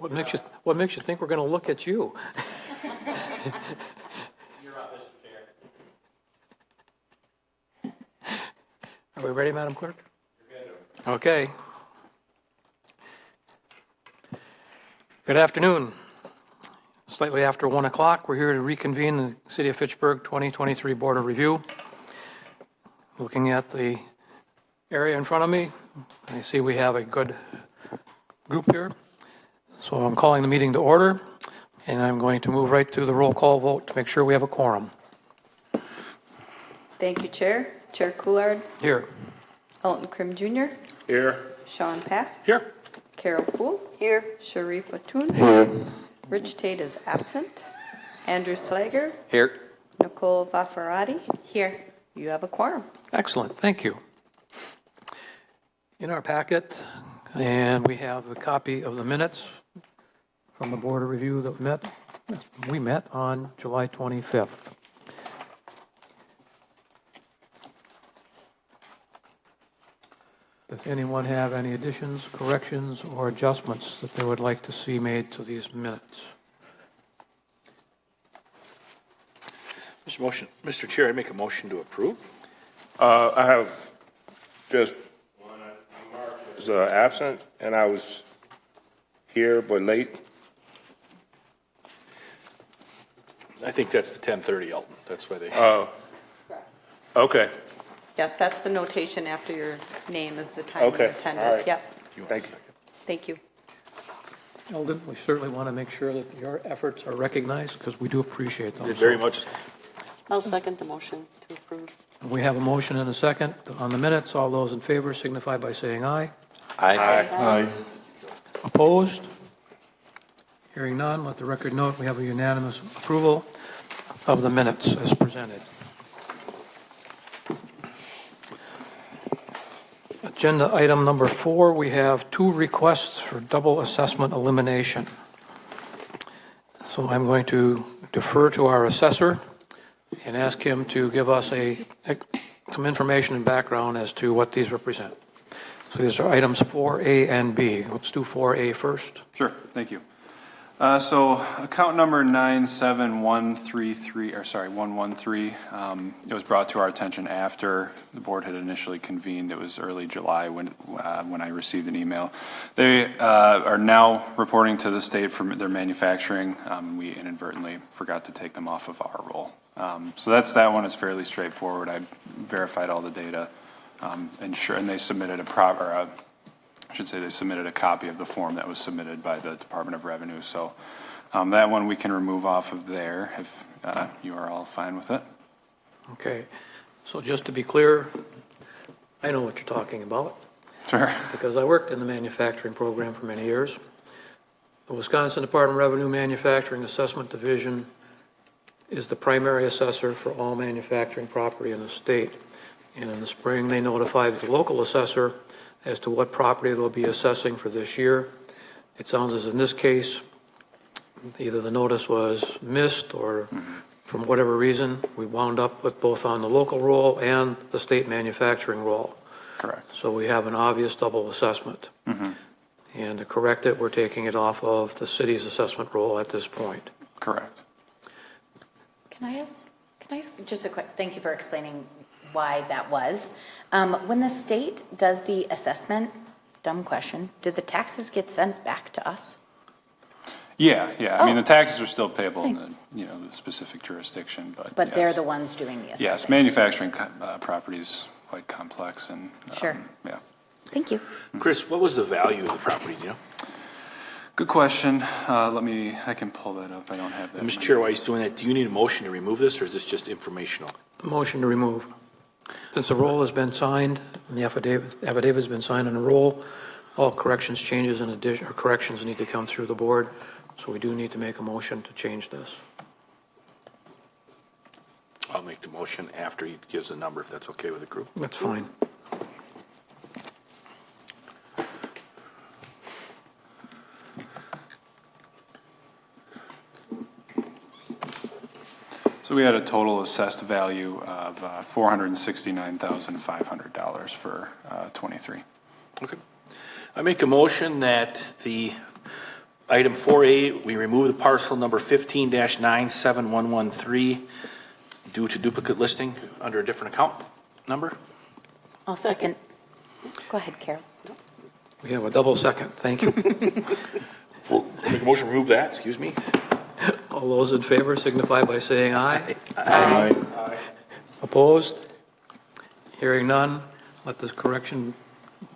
What makes you think we're going to look at you? You're up, Mr. Chair. Are we ready, Madam Clerk? You're good. Okay. Good afternoon. Slightly after 1 o'clock, we're here to reconvene the City of Fitchburg 2023 Board of Review. Looking at the area in front of me, I see we have a good group here. So I'm calling the meeting to order, and I'm going to move right to the roll call vote to make sure we have a quorum. Thank you, Chair. Chair Coulard. Here. Elton Krim Jr. Here. Sean Pack. Here. Carol Poole. Here. Sharif Atoun. Here. Rich Tate is absent. Andrew Slager. Here. Nicole Vafarati. Here. You have a quorum. Excellent, thank you. In our packet, and we have a copy of the minutes from the Board of Review that we met on July 25th. Does anyone have any additions, corrections, or adjustments that they would like to see made to these minutes? Mr. Chair, I make a motion to approve. I have just one. Was absent, and I was here but late. I think that's the 10:30, Elton. That's why they. Oh. Okay. Yes, that's the notation after your name is the time Okay. you attended. All right. Yep. Thank you. Thank you. Eldon, we certainly want to make sure that your efforts are recognized because we do appreciate them. Did very much. I'll second the motion to approve. We have a motion and a second on the minutes. All those in favor signify by saying aye. Aye. Opposed? Hearing none, let the record note we have a unanimous approval of the minutes as presented. Agenda item number 4, we have 2 requests for double assessment elimination. So I'm going to defer to our assessor and ask him to give us some information and background as to what these represent. So these are items 4A and B. Let's do 4A first. Sure, thank you. So account number 113, it was brought to our attention after the board had initially convened. It was early July when I received an email. They are now reporting to the state for their manufacturing. We inadvertently forgot to take them off of our roll. So that one is fairly straightforward. I verified all the data, and they submitted they submitted a copy of the form that was submitted by the Department of Revenue. So that one we can remove off of there if you are all fine with it. Okay. So just to be clear, I know what you're talking about. Sure. Because I worked in the manufacturing program for many years. The Wisconsin Department of Revenue Manufacturing Assessment Division is the primary assessor for all manufacturing property in the state. And in the spring, they notified the local assessor as to what property they'll be assessing for this year. It sounds as in this case, either the notice was missed or from whatever reason, we wound up with both on the local roll and the state manufacturing roll. Correct. So we have an obvious double assessment. And to correct it, we're taking it off of the city's assessment roll at this point. Correct. Can I ask just a quick, thank you for explaining why that was. When the state does the assessment, dumb question, do the taxes get sent back to us? Yeah. I mean, the taxes are still payable in the specific jurisdiction, but But yes. they're the ones doing the assessment? Yes, manufacturing property is quite complex and Sure. Yeah. Thank you. Chris, what was the value of the property? Do you know? Good question. I can pull that up. I don't have that. Mr. Chair, while he's doing that, do you need a motion to remove this, or is this just informational? Motion to remove. Since the roll has been signed, and the affidavit has been signed on the roll, all corrections, changes, and addition or corrections need to come through the board. So we do need to make a motion to change this. I'll make the motion after he gives a number, if that's okay with the group. That's fine. So we had a total assessed value of $469,500 for 23. Okay. I make a motion that the Item 4A, we remove the parcel number 15-97113 due to duplicate listing under a different account number. I'll second. Go ahead, Carol. We have a double second. Thank you. Make a motion to remove that, excuse me. All those in favor signify by saying aye. Aye. Opposed? Hearing none, let this correction,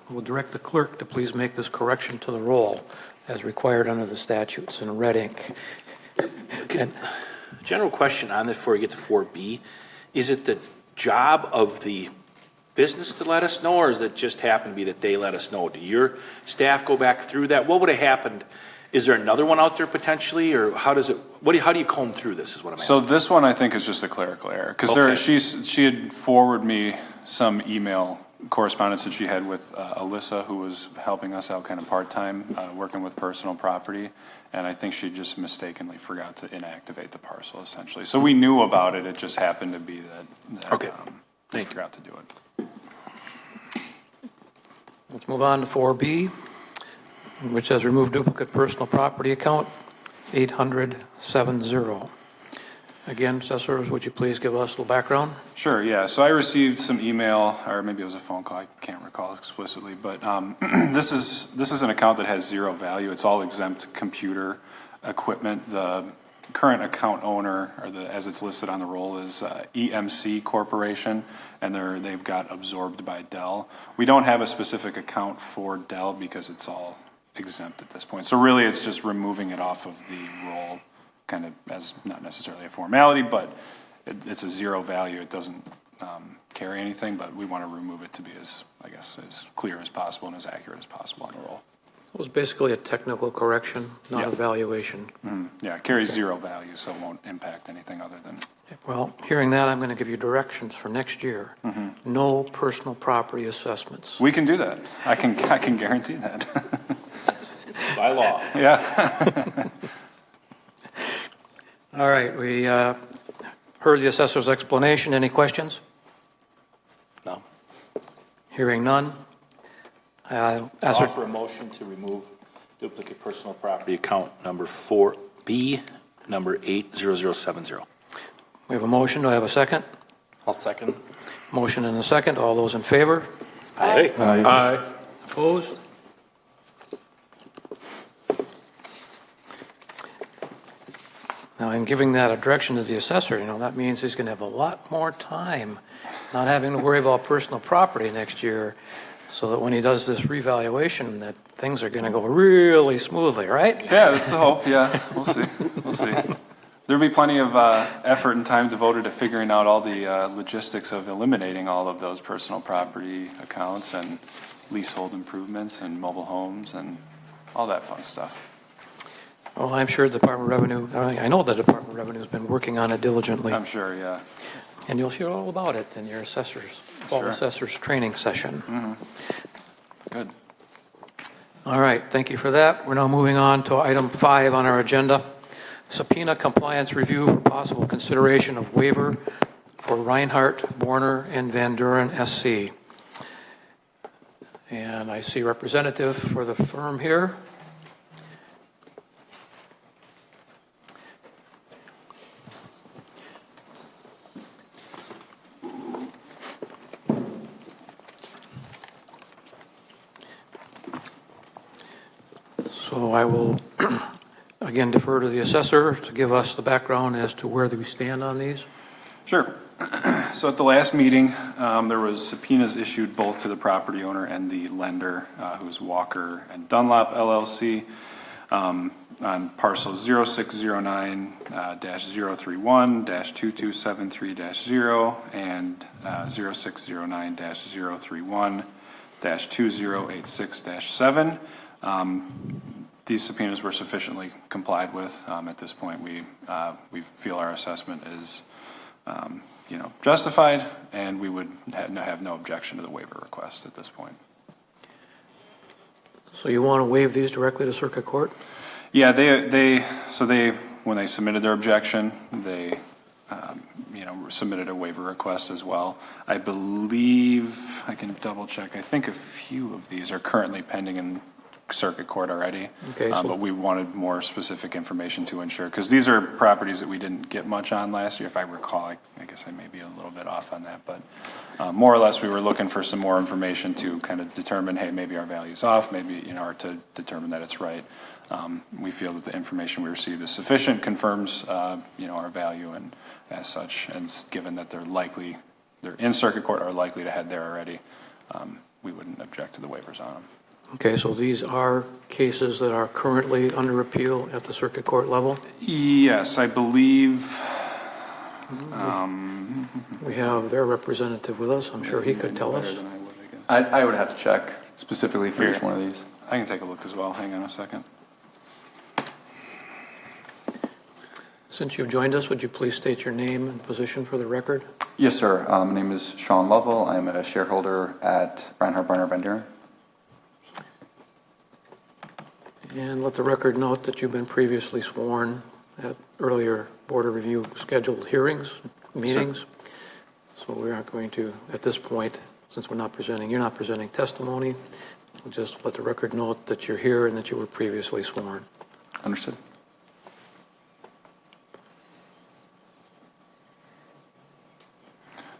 we'll direct the clerk to please make this correction to the roll as required under the statutes in red ink. And General question on this before we get to 4B. Is it the job of the business to let us know, or does it just happen to be that they let us know? Do your staff go back through that? What would have happened? Is there another one out there potentially, or how does it, how do you comb through this is what I'm asking? So this one I think is just a clerical error, because Okay. she had forwarded me some email correspondence that she had with Alyssa, who was helping us out kind of part-time, working with personal property, and I think she just mistakenly forgot to inactivate the parcel, essentially. So we knew about it, it just happened to be that Okay. they forgot to do it. let's move on to 4B, which says remove duplicate personal property account 80070. Again, assessors, would you please give us a little background? Sure, yeah. So I received some email, or maybe it was a phone call, I can't recall explicitly, but this is an account that has zero value. It's all exempt computer equipment. The current account owner, or as it's listed on the roll, is EMC Corporation, and they've got absorbed by Dell. We don't have a specific account for Dell because it's all exempt at this point. So really, it's just removing it off of the roll, kind of as not necessarily a formality, but it's a zero value. It doesn't carry anything, but we want to remove it to be as clear as possible and as accurate as possible on the roll. So it was basically a technical correction, not a valuation. Yeah, it carries zero value, so it won't impact anything other than. Well, hearing that, I'm going to give you directions for next year. No personal property assessments. We can do that. I can guarantee that. By law. Yeah. All right, we heard the assessor's explanation. Any questions? No. Hearing none. Offer a motion to remove duplicate personal property account number 4B, number 80070. We have a motion. Do I have a second? I'll second. Motion and a second. All those in favor? Aye. Aye. Opposed? Now, in giving that a direction to the assessor, that means he's going to have a lot more time not having to worry about personal property next year, so that when he does this revaluation, that things are going to go really smoothly, right? Yeah, that's the hope. Yeah, we'll see. We'll see. There'll be plenty of effort and time devoted to figuring out all the logistics of eliminating all of those personal property accounts and leasehold improvements and mobile homes and all that fun stuff. Well, I'm sure the Department of Revenue, I know the Department of Revenue has been working on it diligently, I'm sure, yeah. and you'll hear all about it in your fall Sure. assessors training session. Good. All right, thank you for that. We're now moving on to item 5 on our agenda, subpoena compliance review for possible consideration of waiver for Reinhardt, Warner, and Van Duren SC. And I see representative for the firm here. So I will again defer to the assessor to give us the background as to where we stand on these. Sure. So at the last meeting, there was subpoenas issued both to the property owner and the lender, who's Walker and Dunlop LLC, on parcel 0609-031-2273-0 and 0609-031-2086-7. These subpoenas were sufficiently complied with. At this point, we feel our assessment is justified, and we would have no objection to the waiver request at this point. So you want to waive these directly to circuit court? Yeah, when they submitted their objection, they submitted a waiver request as well. I believe, I can double check, I think a few of these are currently pending in circuit court already. Okay, so- But we wanted more specific information to ensure, because these are properties that we didn't get much on last year, if I recall. I guess I may be a little bit off on that, but more or less, we were looking for some more information to kind of determine, hey, maybe our value's off, maybe, or to determine that it's right. We feel that the information we received is sufficient, confirms, our value, and as such, and given that they're in circuit court, are likely to head there already, we wouldn't object to the waivers on them. Okay, so these are cases that are currently under appeal at the circuit court level? Yes, I believe. We have their representative with us. I'm sure he could tell us. I would have to check specifically for each one of these. I can take a look as well. Hang on a second. Since you've joined us, would you please state your name and position for the record? Yes, sir. My name is Sean Lovell. I'm a shareholder at Reinhardt Barner Van Buren. And let the record note that you've been previously sworn at earlier Board of Review scheduled hearings, meetings. So we aren't going to, at this point, since you're not presenting testimony, we'll just let the record note that you're here and that you were previously sworn. Understood.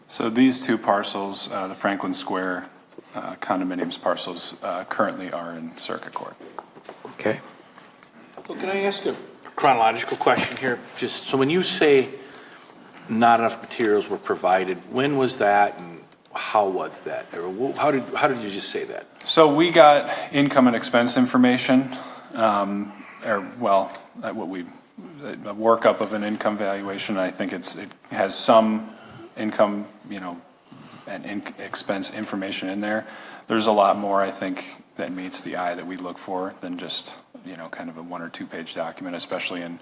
So these two parcels, the Franklin Square condominiums parcels, currently are in circuit court. Okay. Well, can I ask a chronological question here? Just so when you say not enough materials were provided, when was that and how was that? Or how did you just say that? So we got income and expense information, a workup of an income valuation. I think it has some income, and expense information in there. There's a lot more, I think, that meets the eye that we look for than just, kind of a 1 or 2 page document, especially in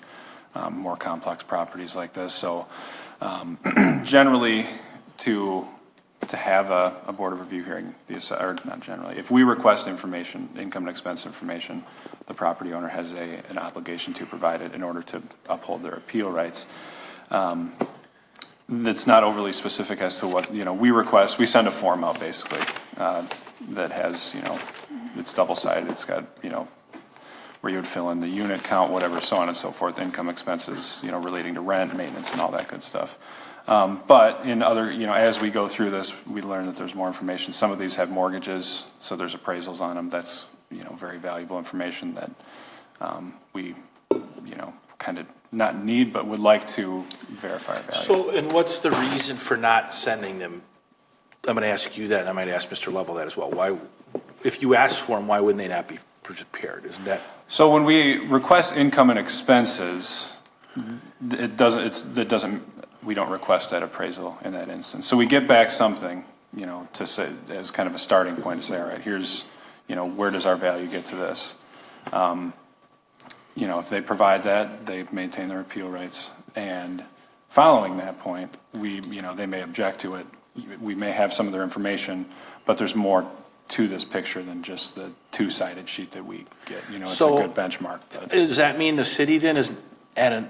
more complex properties like this. So generally, to have a Board of Review hearing, or not generally, if we request information, income and expense information, the property owner has an obligation to provide it in order to uphold their appeal rights. That's not overly specific as to what, we request. We send a form out basically that has, it's double-sided. It's got, where you would fill in the unit count, whatever, so on and so forth, income expenses, relating to rent, maintenance, and all that good stuff. But in other, as we go through this, we learn that there's more information. Some of these have mortgages, so there's appraisals on them. That's, very valuable information that we, kind of not need, but would like to verify our value. So, and what's the reason for not sending them? I'm going to ask you that, and I might ask Mr. Lovell that as well. Why, if you ask for them, why wouldn't they not be prepared? Isn't that? So when we request income and expenses, we don't request that appraisal in that instance. So we get back something, to say, as kind of a starting point to say, all right, here's, where does our value get to this? If they provide that, they maintain their appeal rights. And following that point, they may object to it. We may have some of their information, but there's more to this picture than just the 2-sided sheet that we get. It's a good benchmark. But. Does that mean the city then is at a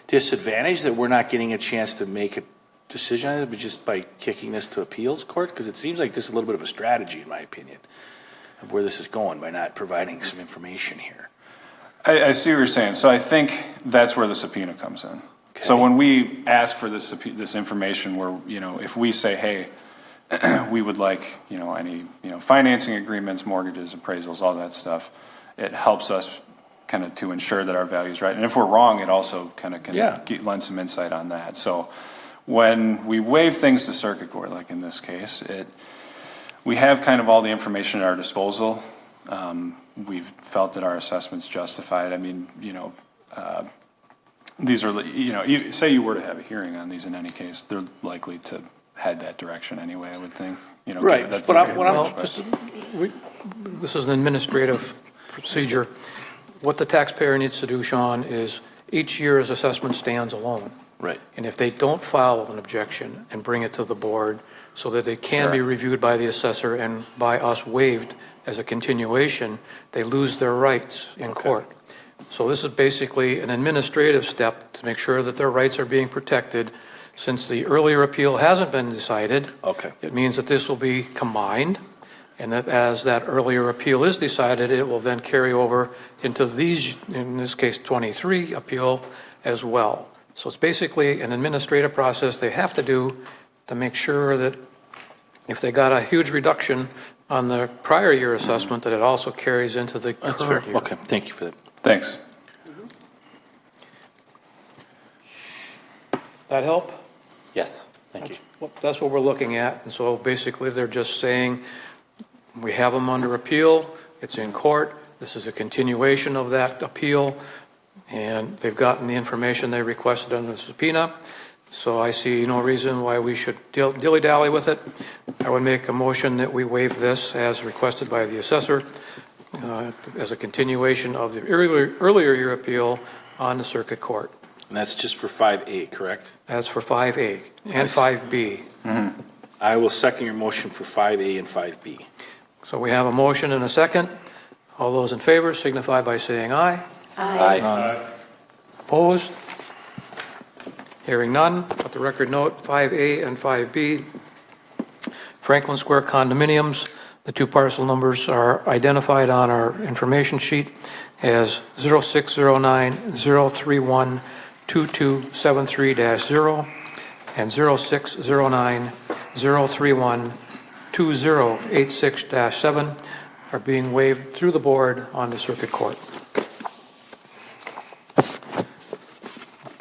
disadvantage that we're not getting a chance to make a decision on it, but just by kicking this to appeals court? Because it seems like this is a little bit of a strategy, in my opinion, of where this is going by not providing some information here. I see what you're saying. So I think that's where the subpoena comes in. Okay. So when we ask for this information, where if we say, hey, we would like any financing agreements, mortgages, appraisals, all that stuff, it helps us kind of to ensure that our value is right. And if we're wrong, it also kind of can lend some insight on that. So when we waive things to circuit court, like in this case, we have kind of all the information at our disposal. We've felt that our assessment's justified. I mean, these are, say you were to have a hearing on these in any case, they're likely to head that direction anyway, I would think. Right, but this is an administrative procedure. What the taxpayer needs to do, Sean, is each year's assessment stands alone. Right. And if they don't file an objection and bring it to the board so that it can be reviewed by the assessor and by us waived as a continuation, they lose their rights in court. So this is basically an administrative step to make sure that their rights are being protected. Since the earlier appeal hasn't been decided, it means that this will be combined. and that as that earlier appeal is decided, it will then carry over into these, in this case, 23 appeal as well. So it's basically an administrative process they have to do to make sure that if they got a huge reduction on the prior year assessment, that it also carries into the That's fair. current year. Okay, thank you for that. Thanks. That help? Yes, thank you. That's what we're looking at. And so basically, they're just saying, we have them under appeal, it's in court, this is a continuation of that appeal, and they've gotten the information they requested under the subpoena. So I see no reason why we should dilly-dally with it. I would make a motion that we waive this as requested by the assessor as a continuation of the earlier year appeal on the circuit court. And that's just for 5A, correct? That's for 5A and 5B. I will second your motion for 5A and 5B. So we have a motion and a second. All those in favor signify by saying aye. Aye. Opposed? Hearing none. Let the record note 5A and 5B. Franklin Square condominiums. The two parcel numbers are identified on our information sheet as 0609-031-2273-0 and 0609-031-2086-7 are being waived through the board on the circuit court.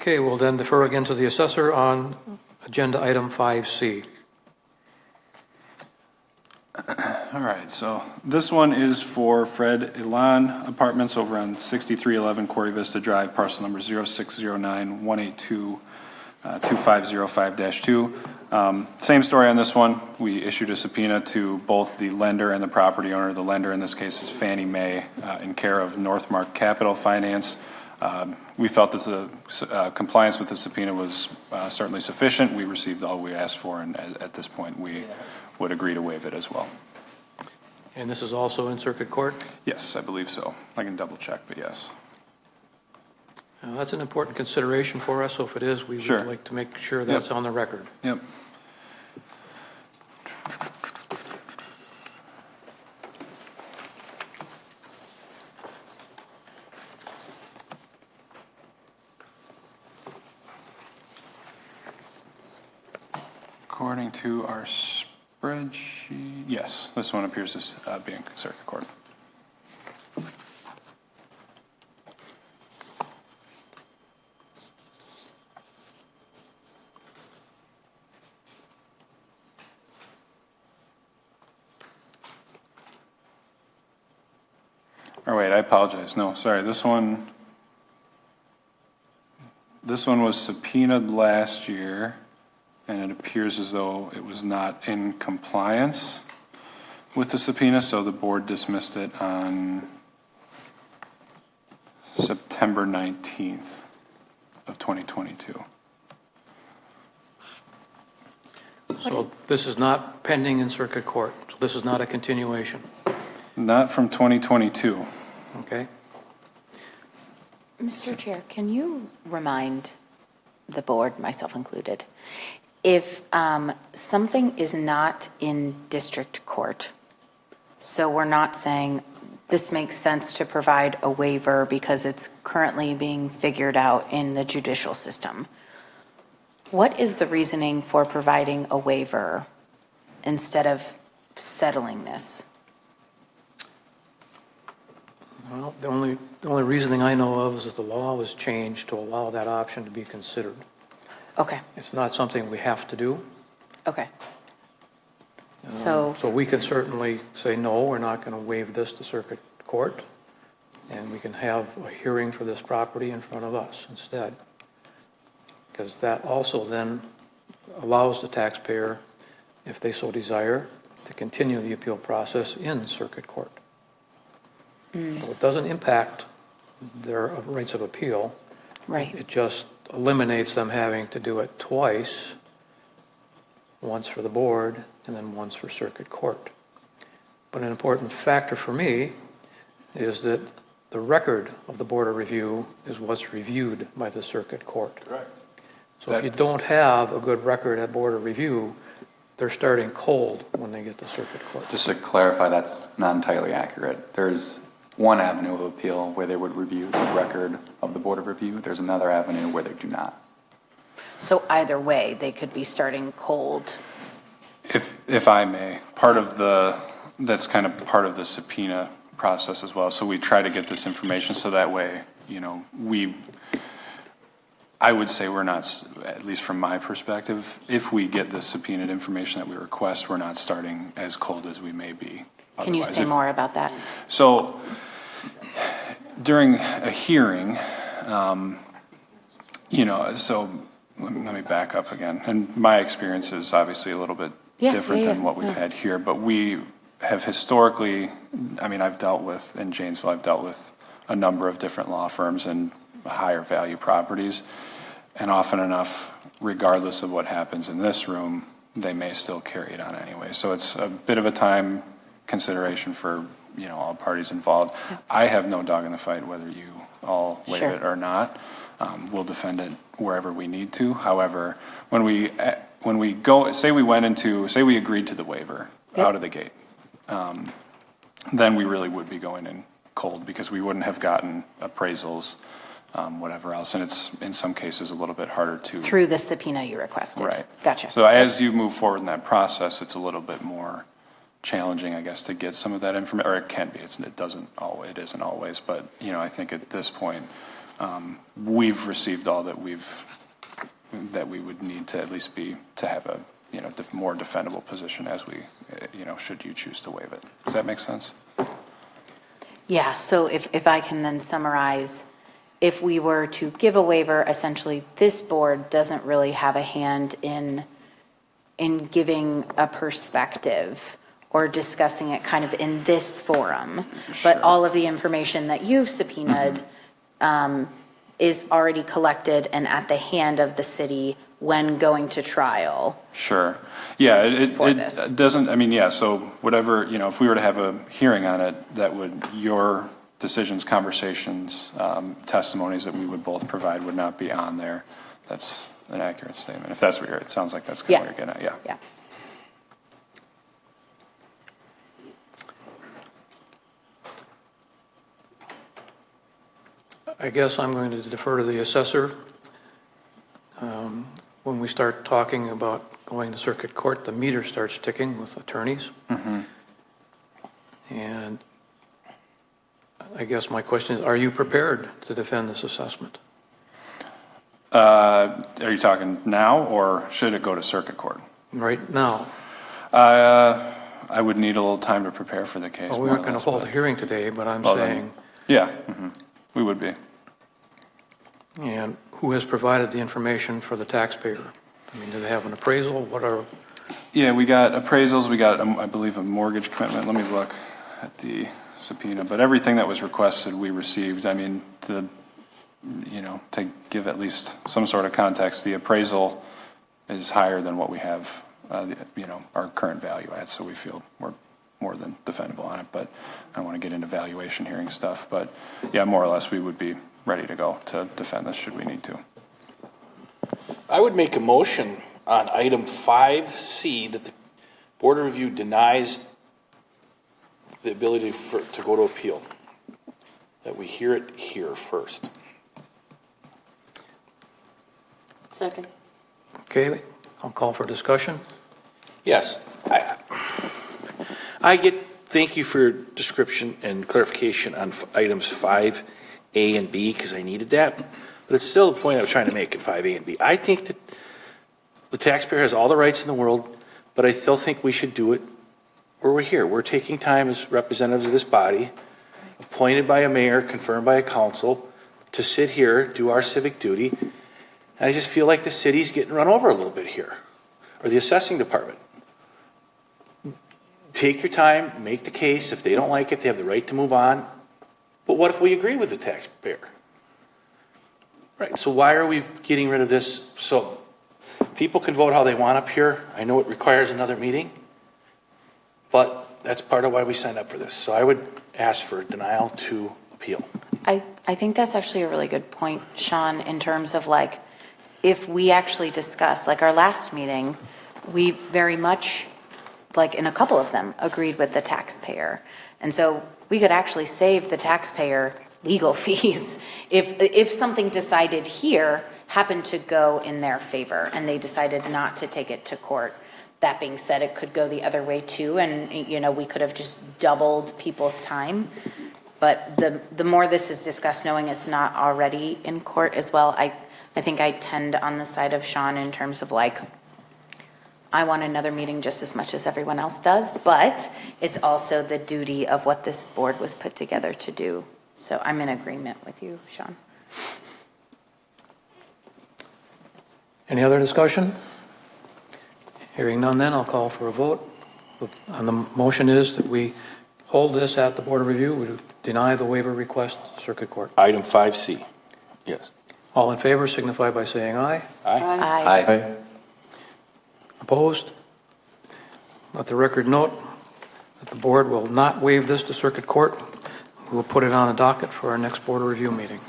Okay, we'll then defer again to the assessor on agenda item 5C. All right, so this one is for Fred Elan Apartments over on 6311 Quarry Vista Drive, parcel number 0609-182-2505-2. Same story on this one. We issued a subpoena to both the lender and the property owner. The lender in this case is Fannie Mae in care of Northmark Capital Finance. We felt that compliance with the subpoena was certainly sufficient. We received all we asked for, and at this point, we would agree to waive it as well. And this is also in circuit court? Yes, I believe so. I can double check, but yes. That's an important consideration for us, so if it is, we Sure. would like to make sure that's on the record. Yep. According to our spreadsheet, yes, this one appears as being circuit court. Or wait, I apologize. No, sorry, this one was subpoenaed last year, and it appears as though it was not in compliance with the subpoena, so the board dismissed it on September 19th of 2022. So this is not pending in circuit court. So this is not a continuation, Not from 2022. okay? Mr. Chair, can you remind the board, myself included, if something is not in district court, so we're not saying this makes sense to provide a waiver because it's currently being figured out in the judicial system, what is the reasoning for providing a waiver instead of settling this? Well, the only reasoning I know of is that the law was changed to allow that option to be considered. Okay, It's not something we have to do. okay. So, So we can certainly say, no, we're not going to waive this to circuit court, and we can have a hearing for this property in front of us instead. Because that also then allows the taxpayer, if they so desire, to continue the appeal process in circuit court. So it doesn't impact their rights of appeal. right, It just eliminates them having to do it twice, once for the board and then once for circuit court. But an important factor for me is that the record of the Board of Review is what's reviewed by the circuit court. Correct. So if you don't have a good record at Board of Review, they're starting cold when they get to circuit court. Just to clarify, that's not entirely accurate. There's one avenue of appeal where they would review the record of the Board of Review. There's another avenue where they do not. So either way, they could be starting cold. If I may, that's kind of part of the subpoena process as well. So we try to get this information so that way, I would say we're not, at least from my perspective, if we get the subpoenaed information that we request, we're not starting as cold as we may be. Can you Otherwise, say more about that? So during a hearing, so let me back up again. And my experience is obviously a little bit different than what we've had here, but we have historically, I've dealt with, in Janesville, I've dealt with a number of different law firms and higher value properties. And often enough, regardless of what happens in this room, they may still carry it on anyway. So it's a bit of a time consideration for, all parties involved. Yeah. I have no dog in the fight whether you all waive it or not. We'll defend it wherever we need to. However, when we go, say we agreed to the waiver out of the gate, then we really would be going in cold because we wouldn't have gotten appraisals, whatever else. And it's in some cases a little bit harder to. Through the subpoena you requested. Right. Gotcha. So as you move forward in that process, it's a little bit more challenging, I guess, to get some of that information, or it can be. It isn't always, but I think at this point, we've received all that we would need to at least to have a more defendable position as we should you choose to waive it. Does that make sense? Yeah. So if I can then summarize, if we were to give a waiver, essentially this board doesn't really have a hand in giving a perspective or discussing it kind of in this forum, but all of the information that you've subpoenaed is already collected and at the hand of the city when going to trial. Sure. Yeah, it doesn't, so whatever, if we were to have a hearing on it, your decisions, conversations, testimonies that we would both provide would not be on there. That's an accurate statement. If that's what it sounds like that's kind of what you're getting at, yeah. I guess I'm going to defer to the assessor. When we start talking about going to circuit court, the meter starts ticking with attorneys. And I guess my question is, are you prepared to defend this assessment? Are you talking now, or should it go to circuit court? Right now. I would need a little time to prepare for the case. Well, we aren't going to hold a hearing today, but I'm saying. We would be. And who has provided the information for the taxpayer? Do they have an appraisal? What are? Yeah, we got appraisals. We got, I believe, a mortgage commitment. Let me look at the subpoena. But everything that was requested, we received. To give at least some sort of context, the appraisal is higher than what we have, our current value at. So we feel we're more than defendable on it. But I don't want to get into valuation hearing stuff. But yeah, more or less, we would be ready to go to defend this should we need to. I would make a motion on item 5C that the Board of Review denies the ability to go to appeal. That we hear it here first. Second. Okay, I'll call for discussion. Yes. Thank you for your description and clarification on items 5A and B, because I needed that. But it's still the point I was trying to make in 5A and B. I think that the taxpayer has all the rights in the world, but I still think we should do it where we're here. We're taking time as representatives of this body, appointed by a mayor, confirmed by a council, to sit here, do our civic duty. And I just feel like the city's getting run over a little bit here, or the assessing department. Take your time, make the case. If they don't like it, they have the right to move on. But what if we agree with the taxpayer? Right, so why are we getting rid of this? So people can vote how they want up here. I know it requires another meeting, but that's part of why we signed up for this. So I would ask for denial to appeal. I think that's actually a really good point, Sean, in terms of if we actually discuss, our last meeting, we very much, like in a couple of them, agreed with the taxpayer. And so we could actually save the taxpayer legal fees if something decided here happened to go in their favor and they decided not to take it to court. That being said, it could go the other way too, and we could have just doubled people's time. But the more this is discussed, knowing it's not already in court as well, I think I tend on the side of Sean in terms of like, I want another meeting just as much as everyone else does, but it's also the duty of what this board was put together to do. So I'm in agreement with you, Sean. Any other discussion? Hearing none, then I'll call for a vote. And the motion is that we hold this at the Board of Review. We deny the waiver request to Circuit Court. Item 5C. Yes. All in favor signify by saying aye. Aye. Opposed? Let the record note that the board will not waive this to Circuit Court. We will put it on a docket for our next Board of Review meeting.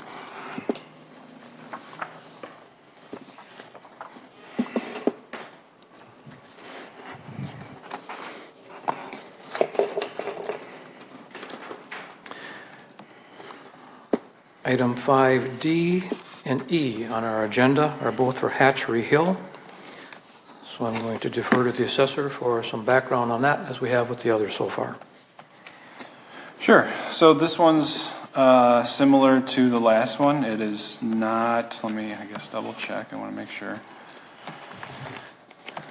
Item 5D and E on our agenda are both for Hatchery Hill. So I'm going to defer to the assessor for some background on that, as we have with the others so far. Sure. So this one's similar to the last one. It is not, let me, I guess, double check. I want to make sure.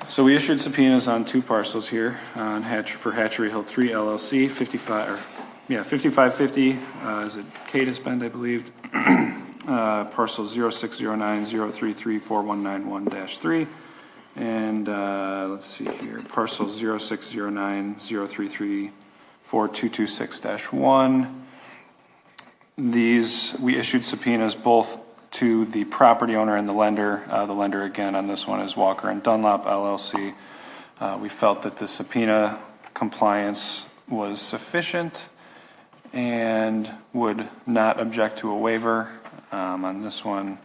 So we issued subpoenas on 2 parcels here for Hatchery Hill 3 LLC, 5550 is it Cadis Bend, I believe. Parcel 0609-033-4191-3. And let's see here, parcel 0609-033-4226-1. These, we issued subpoenas both to the property owner and the lender. The lender, again, on this one is Walker and Dunlop LLC. We felt that the subpoena compliance was sufficient and would not object to a waiver on this one.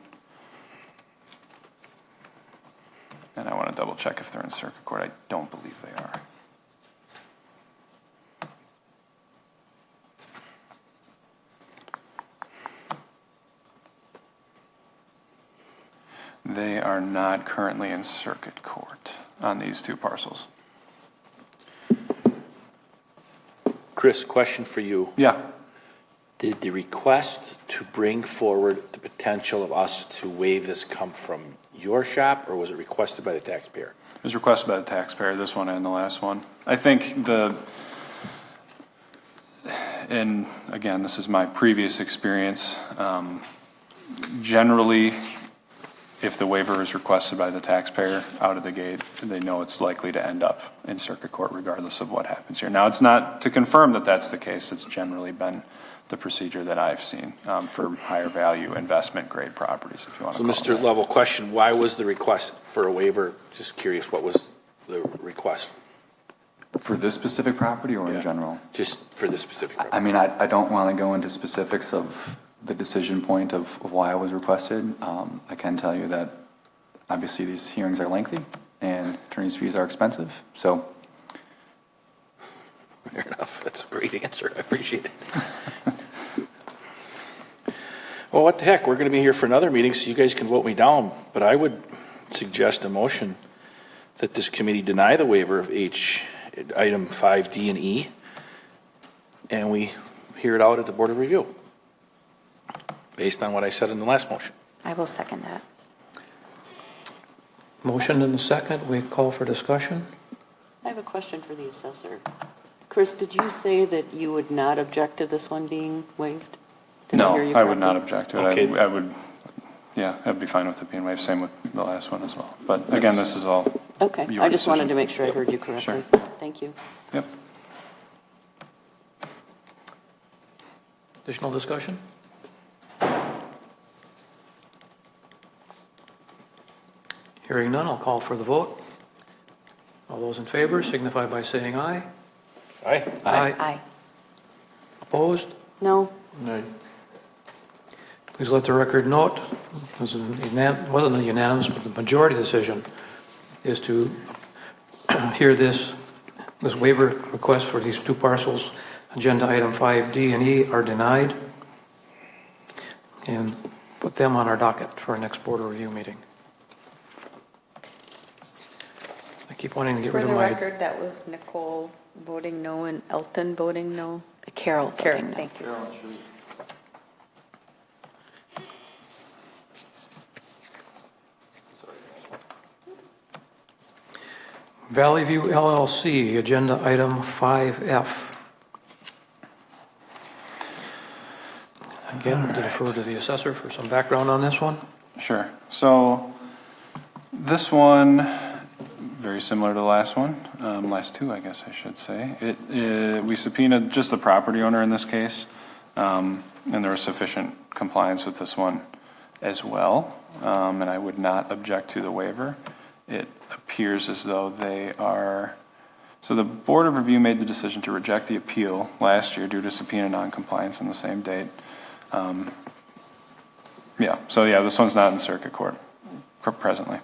And I want to double check if they're in circuit court. I don't believe they are. They are not currently in circuit court on these 2 parcels. Chris, question for you. Yeah. Did the request to bring forward the potential of us to waive this come from your shop, or was it requested by the taxpayer? It was requested by the taxpayer, this one and the last one. I think and again, this is my previous experience, generally, if the waiver is requested by the taxpayer out of the gate, they know it's likely to end up in circuit court regardless of what happens here. Now, it's not to confirm that that's the case. It's generally been the procedure that I've seen for higher value investment grade properties, if you want to call it So, Mr. that. Level, question, why was the request for a waiver? Just curious, what was the request? For this specific property or in Yeah. general? Just for this specific property. I mean, I don't want to go into specifics of the decision point of why it was requested. I can tell you that obviously these hearings are lengthy and attorney's fees are expensive. So Fair enough. That's a great answer. I appreciate it. Well, what the heck? We're going to be here for another meeting, so you guys can vote me down. But I would suggest a motion that this committee deny the waiver of item 5D and E, and we hear it out at the Board of Review, based on what I said in the last motion. I will second that. Motion and a second. We call for discussion. I have a question for the assessor. Chris, did you say that you would not object to this one being waived? Did No, hear you I would not correctly? object to it. Okay. I would, yeah, I'd be fine with it being waived, same with the last one as well. But again, this is all Okay, your I just wanted decision. to make sure I heard you correctly. Sure. Thank you. Yep. Additional discussion? Hearing none, I'll call for the vote. All those in favor signify by saying aye. Aye. Aye. Opposed? No? Nay. Please let the record note, it wasn't a unanimous, but the majority decision is to Here, this waiver request for these two parcels, agenda item 5D and E, are denied, and put them on our docket for our next board review meeting. I keep wanting to get For rid of the my... record, that was Nicole voting no and Elton voting no. Carol Carol, voting no. thank you. Valley View LLC, agenda item 5F. Again, to defer to the assessor for some background on this one. Sure. So this one, very similar to the last one, last two, I guess I should say. We subpoenaed just the property owner in this case, and there was sufficient compliance with this one as well, and I would not object to the waiver. It appears as though they are, so the Board of Review made the decision to reject the appeal last year due to subpoena noncompliance on the same date. This one's not in circuit court presently.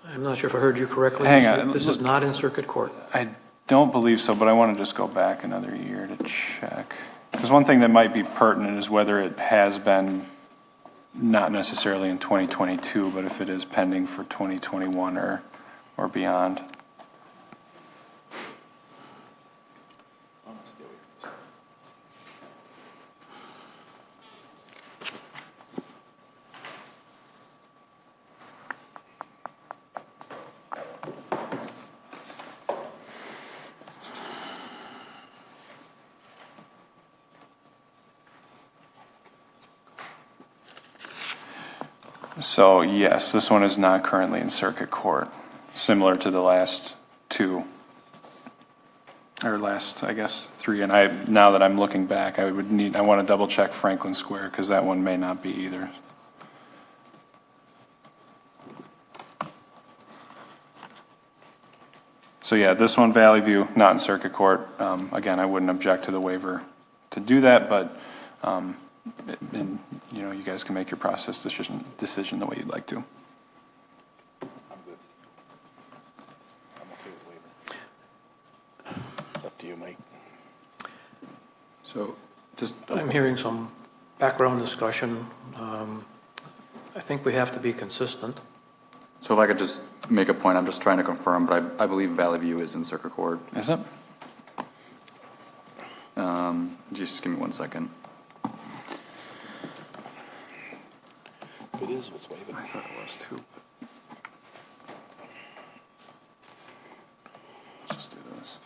I'm not sure if I heard you correctly. Hang on. This is not in circuit court. I don't believe so, but I want to just go back another year to check. Because one thing that might be pertinent is whether it has been, not necessarily in 2022, but if it is pending for 2021 or beyond. So yes, this one is not currently in circuit court, similar to the last two, or last, I guess, three. And now that I'm looking back, I want to double check Franklin Square because that one may not be either. So yeah, this one, Valley View, not in circuit court. Again, I wouldn't object to the waiver to do that, but you guys can make your process decision the way you'd like to. I'm good. I'm okay with waiver. It's up to you, Mike. So just, I'm hearing some background discussion. I think we have to be consistent. so if I could just make a point, I'm just trying to confirm, but I believe Valley View is in circuit court. Is it? Just give me 1 second. It is what's waiving. I thought it was too. Let's just do this.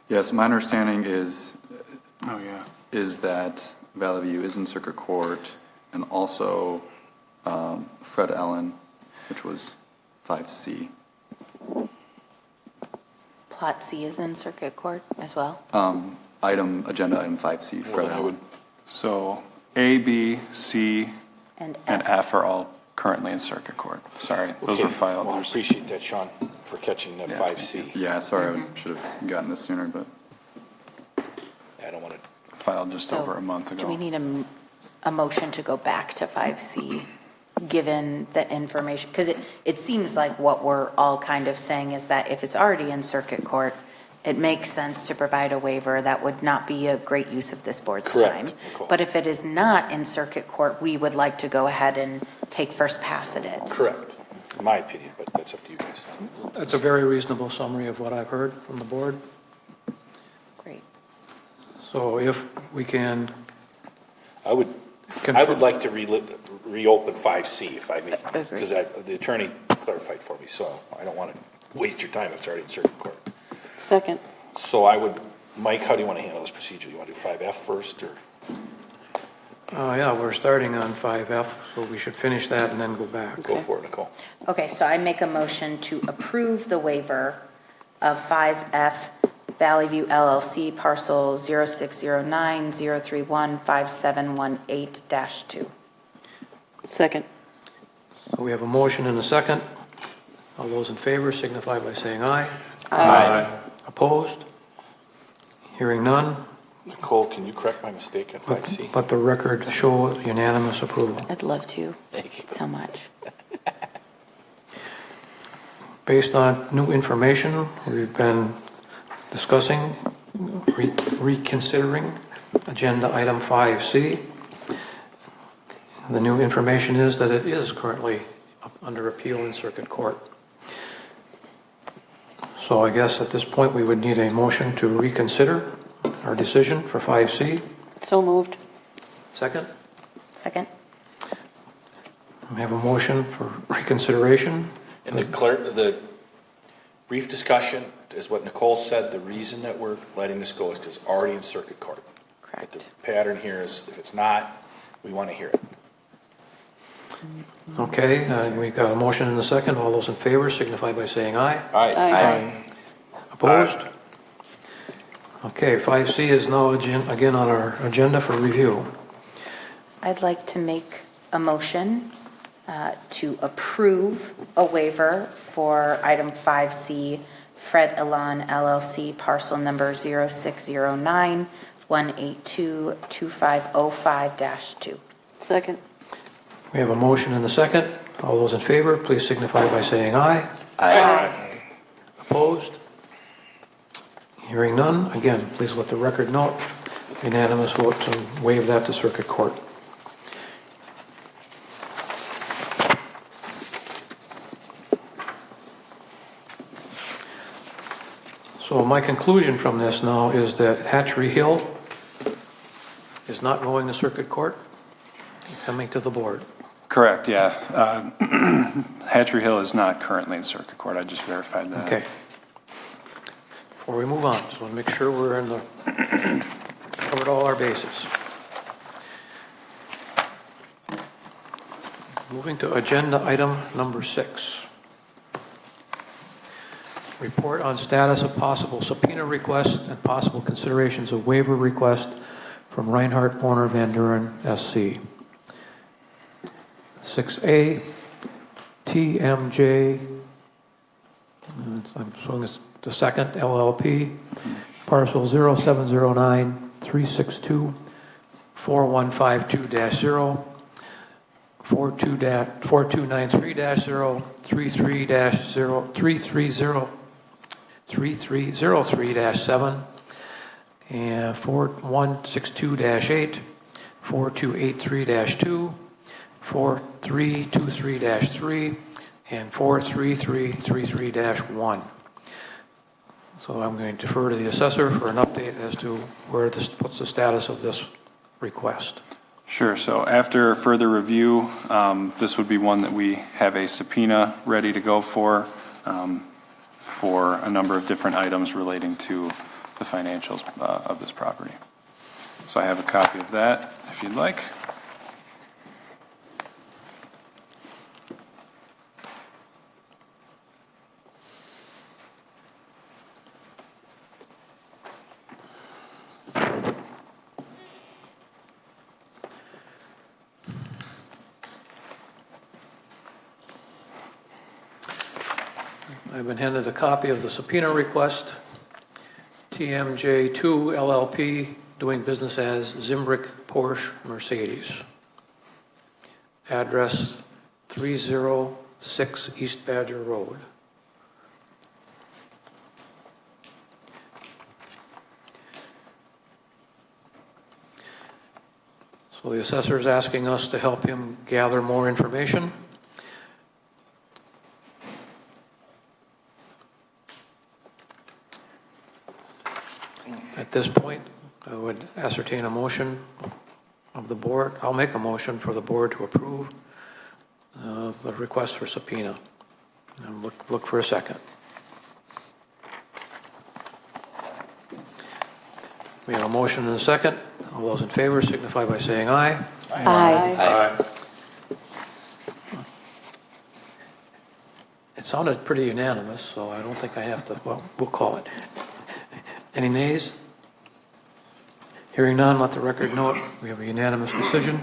Yes, my understanding is Oh, yeah. that Valley View is in circuit court, and also Fred Ellen, which was 5C. Plot C is in circuit court as well. Agenda item 5C, Fred Ellen. So A, B, C, And and F. F are all currently in circuit court. Sorry, those Okay. were filed. Well, I appreciate that, Sean, for catching the 5C. Yeah, sorry, I should have gotten this sooner, but I don't want to, Filed just So, over a month ago. Do we need a motion to go back to 5C, given the information? Because it seems like what we're all kind of saying is that if it's already in circuit court, it makes sense to provide a waiver. That would not be a great use of this board's Correct, time. Nicole. But if it is not in circuit court, we would like to go ahead and take first pass at it. correct, in my opinion, but that's up to you guys. That's a very reasonable summary of what I've heard from the board. Great. So if we can I would like to reopen 5C if I may, because the attorney clarified for me, so I don't want to waste your time if it's already in circuit court. Second. So I would, Mike, how do you want to handle this procedure? You want to do 5F first, or? Yeah, we're starting on 5F, so we should finish that and then go back. Go for it, Nicole. Okay, so I make a motion to approve the waiver of 5F Valley View LLC parcel 0609-031-5718-2. Second. So we have a motion and a second. All those in favor signify by saying aye. Aye. Opposed? Hearing none. Nicole, can you correct my mistake on Let 5C? let the record show unanimous approval. I'd love to. Thank you. So much. Based on new information, we've been discussing, reconsidering agenda item 5C. The new information is that it is currently under appeal in circuit court. So I guess at this point, we would need a motion to reconsider our decision for 5C. So moved. Second, Second? we have a motion for reconsideration. And the brief discussion is what Nicole said, the reason that we're letting this go is because it's already in circuit court. But Correct. the pattern here is, if it's not, we want to hear it. Okay, we got a motion and a second. All those in favor signify by saying aye. Aye. Opposed? Okay, 5C is now again on our agenda for review. I'd like to make a motion to approve a waiver for item 5C, Fred Elan LLC, parcel number 0609-182-2505-2. Second. We have a motion and a second. All those in favor, please signify by saying aye. Aye. Opposed? Hearing none. Again, please let the record note. Unanimous vote to waive that to circuit court. So my conclusion from this now is that Hatchery Hill is not going to circuit court. It's coming to the board. Correct, yeah. Hatchery Hill is not currently in circuit court. I just verified that. Okay. Before we move on, just want to make sure we're in the, covered all our bases. Moving to agenda item number 6. Report on status of possible subpoena request and possible considerations of waiver request from Reinhardt Warner Van Duren, SC. 6A, TMJ, I'm showing this the second, LLP, parcel 0709-362-4152-0, 4293-0, 3303-7, and 4162-8, 4283-2, 4323-3, and 43333-1. So I'm going to defer to the assessor for an update as to what's the status of this request. Sure, so after further review, this would be one that we have a subpoena ready to go for a number of different items relating to the financials of this property. So I have a copy of that, if you'd like. I've been handed a copy of the subpoena request. TMJ2 LLP, doing business as Zimbrick Porsche Mercedes. Address 306 East Badger Road. So the assessor is asking us to help him gather more information. At this point, I would ascertain a motion of the board. I'll make a motion for the board to approve the request for subpoena. And look for a second. We have a motion and a second. All those in favor signify by saying aye. Aye. It sounded pretty unanimous, so I don't think I have to, well, we'll call it. Any nays? Hearing none, let the record note we have a unanimous decision.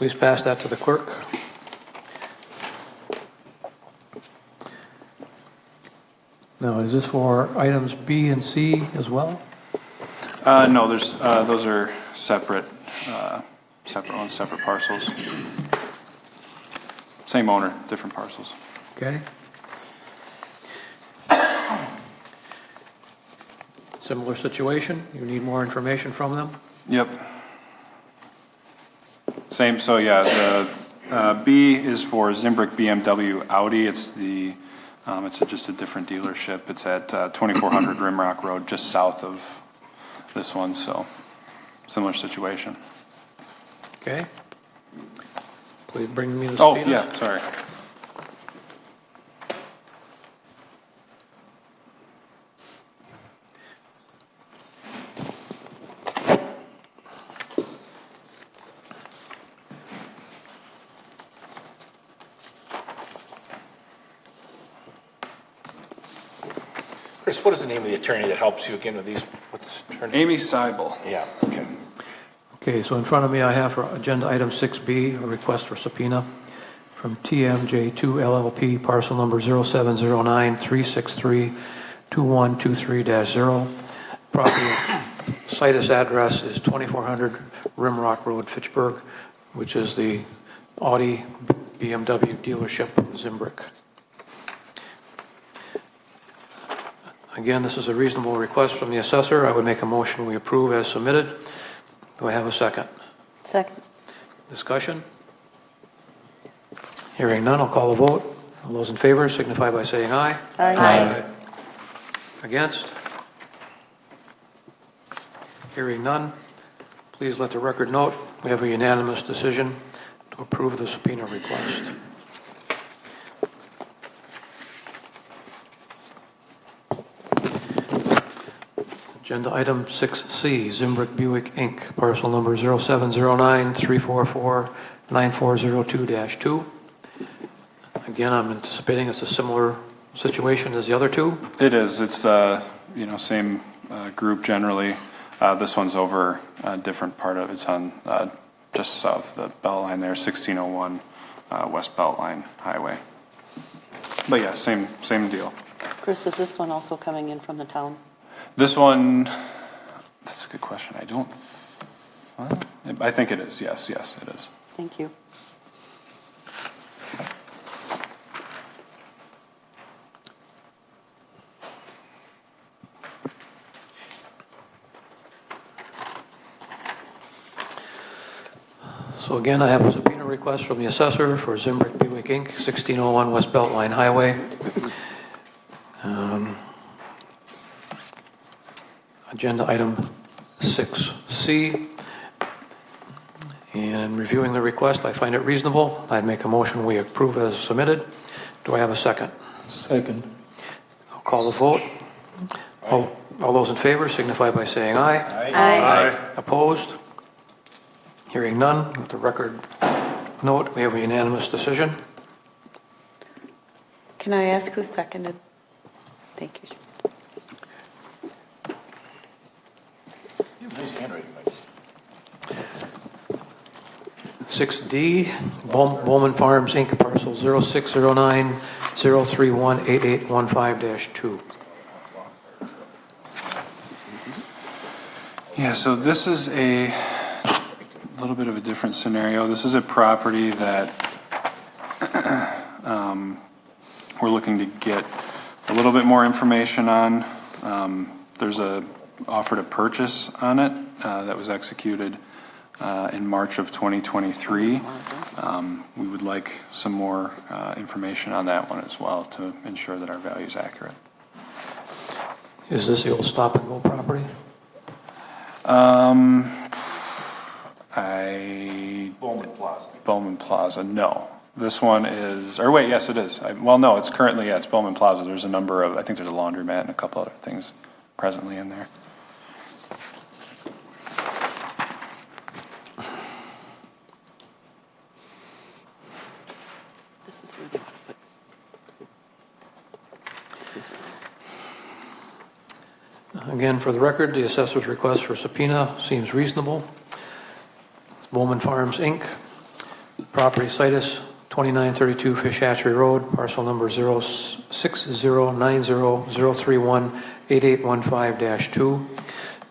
Please pass that to the clerk. Now, is this for items B and C as well? No, those are separate ones, separate parcels. Same owner, different parcels. Okay. Similar situation? You need more information from them? Yep. Same, so yeah, the B is for Zimbrick BMW Audi. It's just a different dealership. It's at 2400 Rimrock Road, just south of this one, so similar situation. Okay. Please bring me the Oh, subpoena. yeah, sorry. Chris, what is the name of the attorney that helps you again with these? What's her name? Amy Seibel. Yeah, okay. Okay, so in front of me, I have for agenda item 6B, a request for subpoena from TMJ2 LLP, parcel number 0709-363-2123-0. Property situs address is 2400 Rimrock Road, Fitchburg, which is the Audi BMW dealership, Zimbrick. Again, this is a reasonable request from the assessor. I would make a motion we approve as submitted. Do I have a second? Second. Discussion? Hearing none, I'll call a vote. All those in favor signify by saying aye. Aye. Against? Hearing none, please let the record note we have a unanimous decision to approve the subpoena request. Agenda item 6C, Zimbrick Buick Inc., parcel number 0709-344-9402-2. Again, I'm anticipating it's a similar situation as the other two. It is. It's same group generally. This one's over a different part of it's on just south of the belt line there, 1601 West Beltline Highway. But yeah, same deal. Chris, is this one also coming in from the town? This one, that's a good question. I think it is. Yes, it is. Thank you. So again, I have a subpoena request from the assessor for Zimbrick Buick Inc., 1601 West Beltline Highway. Agenda item 6C. And reviewing the request, I find it reasonable. I'd make a motion we approve as submitted. Do I have a second? Second. I'll call the vote. All those in favor signify by saying aye. Aye. Opposed? Hearing none, with the record note, we have a unanimous decision. Can I ask who seconded? Thank you. Nice handwriting, Mike. 6D, Bowman Farms, Inc., parcel 0609-0318815-2. Yeah, so this is a little bit of a different scenario. This is a property that we're looking to get a little bit more information on. There's a offer to purchase on it that was executed in March of 2023. We would like some more information on that one as well to ensure that our value is accurate. Is this the old Stop and Go property? Bowman Plaza, no. This one is, or wait, yes, it is. No, it's currently, it's Bowman Plaza. There's a number of, I think there's a laundromat and a couple other things presently in there. This is where they put. This is where. Again, for the record, the assessor's request for subpoena seems reasonable. It's Bowman Farms, Inc., property Citus, 2932 Fish Hatchery Road, parcel number 06090031815-2.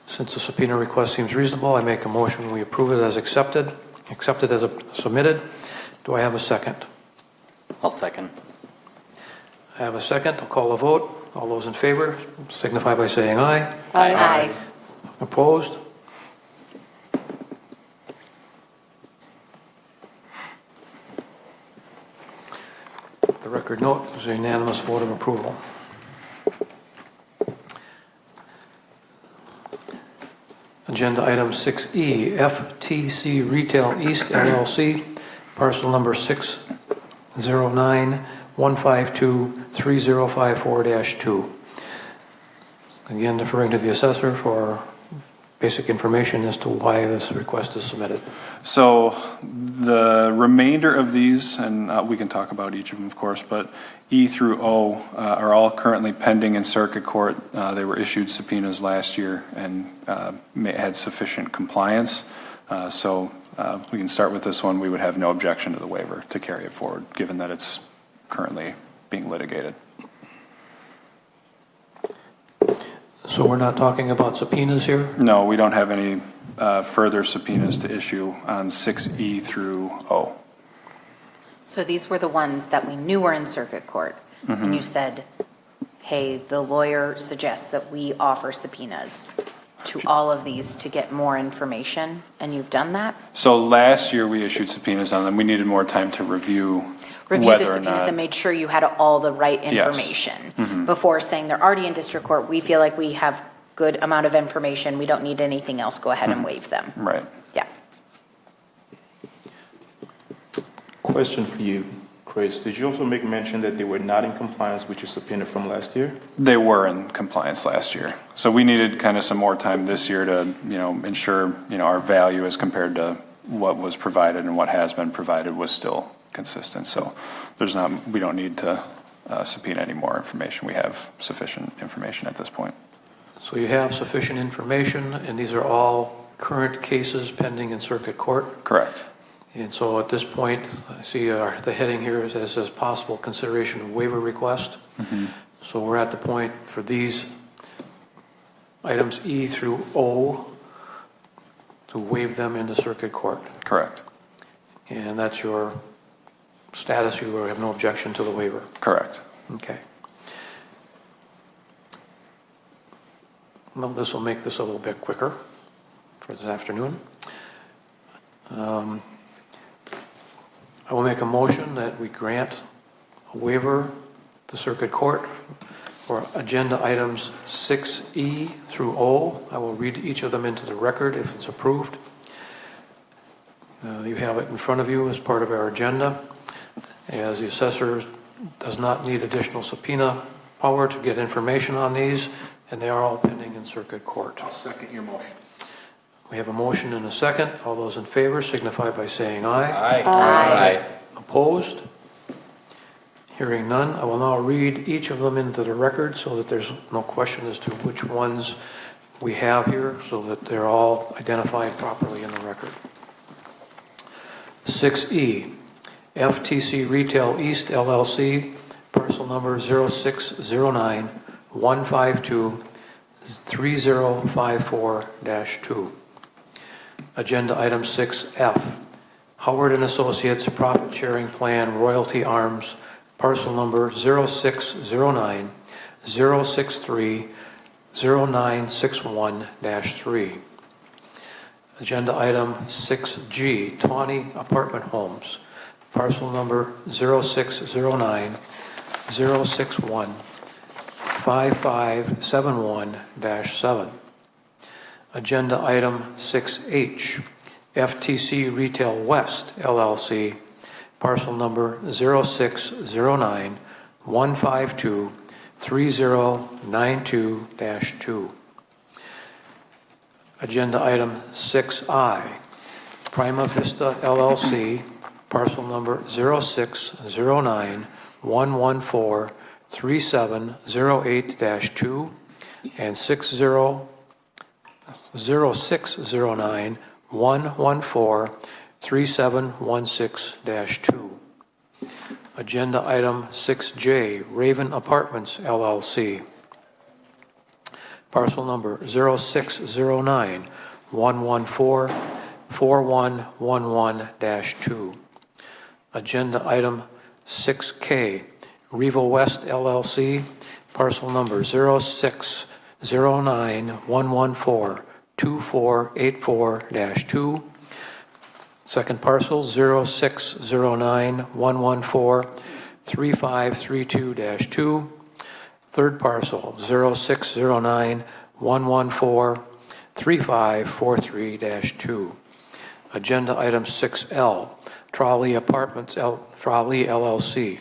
Since the subpoena request seems reasonable, I make a motion we approve it as accepted as submitted. Do I have a second? I'll second. I have a second. I'll call a vote. All those in favor signify by saying aye. Aye. Opposed? The record note is a unanimous vote of approval. Agenda item 6E, FTC Retail East LLC, parcel number 609-152-3054-2. Again, deferring to the assessor for basic information as to why this request is submitted. So the remainder of these, and we can talk about each of them, of course, but E through O are all currently pending in circuit court. They were issued subpoenas last year and had sufficient compliance. So we can start with this one. We would have no objection to the waiver to carry it forward, given that it's currently being litigated. So we're not talking about subpoenas here? No, we don't have any further subpoenas to issue on 6E through O. So these were the ones that we knew were in circuit court. And you said, hey, the lawyer suggests that we offer subpoenas to all of these to get more information, and you've done that? So last year we issued subpoenas on them. We needed more time to review The whether or subpoenas not. and made sure you had all the right Yes. information before saying they're already in district court. We feel like we have good amount of information. We don't need anything else. Go ahead and waive them. Right. Yeah. Question for you, Chris. Did you also make mention that they were not in compliance with your subpoena from last year? They were in compliance last year. So we needed kind of some more time this year to, ensure, our value as compared to what was provided and what has been provided was still consistent. So we don't need to subpoena any more information. We have sufficient information at this point. So you have sufficient information, and these are all current cases pending in circuit court? Correct. And so at this point, I see the heading here says possible consideration of waiver request. So we're at the point for these items E through O to waive them into circuit court. Correct. And that's your status. You have no objection to the waiver. Correct. Okay. Well, this will make this a little bit quicker for this afternoon. I will make a motion that we grant a waiver to circuit court for agenda items 6E through O. I will read each of them into the record if it's approved. You have it in front of you as part of our agenda. As the assessor does not need additional subpoena power to get information on these, and they are all pending in circuit court. I'll second your motion. We have a motion and a second. All those in favor signify by saying aye. Aye. Opposed? Hearing none, I will now read each of them into the record so that there's no question as to which ones we have here, so that they're all identified properly in the record. 6E, FTC Retail East LLC, parcel number 0609-152-3054-2. Agenda item 6F, Howard and Associates Profit Sharing Plan Royalty Arms, parcel number 0609-063-0961-3. Agenda item 6G, Tawny Apartment Homes, parcel number 0609-061-5571-7. Agenda item 6H, FTC Retail West LLC, parcel number 0609-152-3092-2. Agenda item 6I, Prima Vista LLC, parcel number 0609-114-3708-2 and 0609-114-3708-3. 3716-2. Agenda item 6J, Raven Apartments LLC. Parcel number 0609-114-4111-2. Agenda item 6K, Riva West LLC, parcel number 0609-114-2484-2. Second parcel 0609-114-3532-2. Third parcel 0609-114-3543-2. Agenda item 6L, Trolley Apartments Trolley LLC,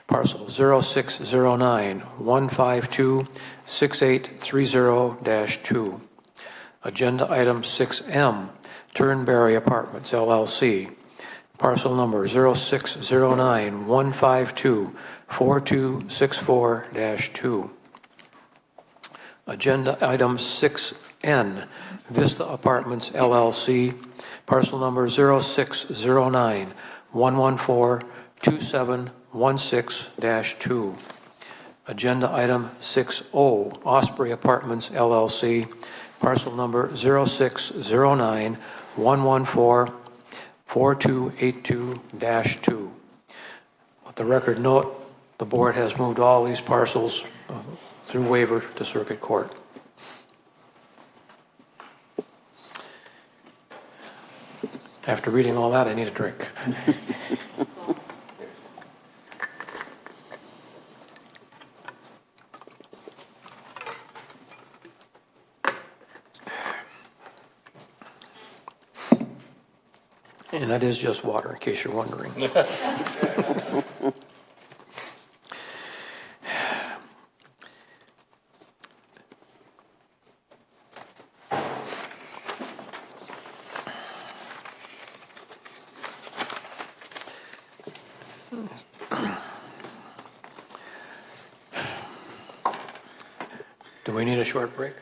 parcel 0609-152-6830-2. Agenda item 6M, Turnberry Apartments LLC, parcel number 0609-152-4264-2. Agenda item 6N, Vista Apartments LLC, parcel number 0609-114-2716-2. Agenda item 6O, Osprey Apartments LLC, parcel number 0609-114-4282-2. Let the record note, the board has moved all these parcels through waiver to circuit court. After reading all that, I need a drink. And that is just water, in case you're wondering. Do we need a short break?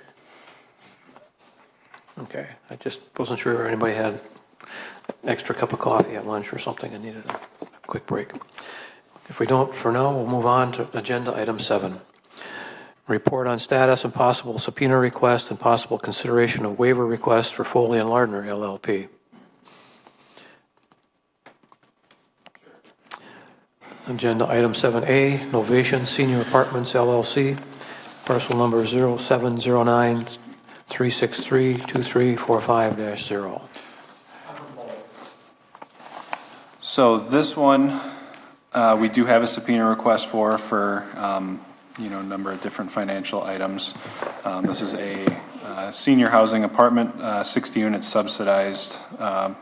Okay, I just wasn't sure if anybody had an extra cup of coffee at lunch or something and needed a quick break. If we don't, for now, we'll move on to agenda item 7. Report on status and possible subpoena request and possible consideration of waiver request for Foley and Lardner LLP. Agenda item 7A, Novation Senior Apartments LLC, parcel number 0709-363-2345-0. So this one, we do have a subpoena request for a number of different financial items. This is a senior housing apartment, 60 unit subsidized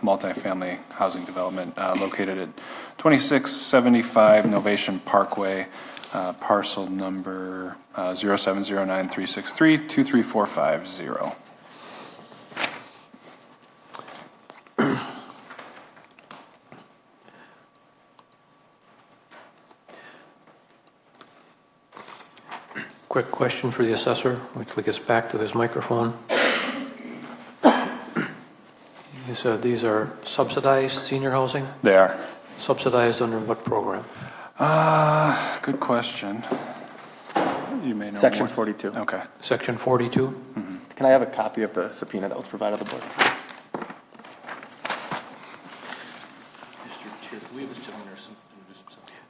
multifamily housing development located at 2675 Novation Parkway, parcel number 0709-363-23450. Quick question for the assessor, until he gets back to his microphone. You said these are subsidized senior housing? They are. Subsidized under what program? Good question. You may know Section more. 42. Okay. Section 42? Mm-hmm. Can I have a copy of the subpoena that was provided to the board?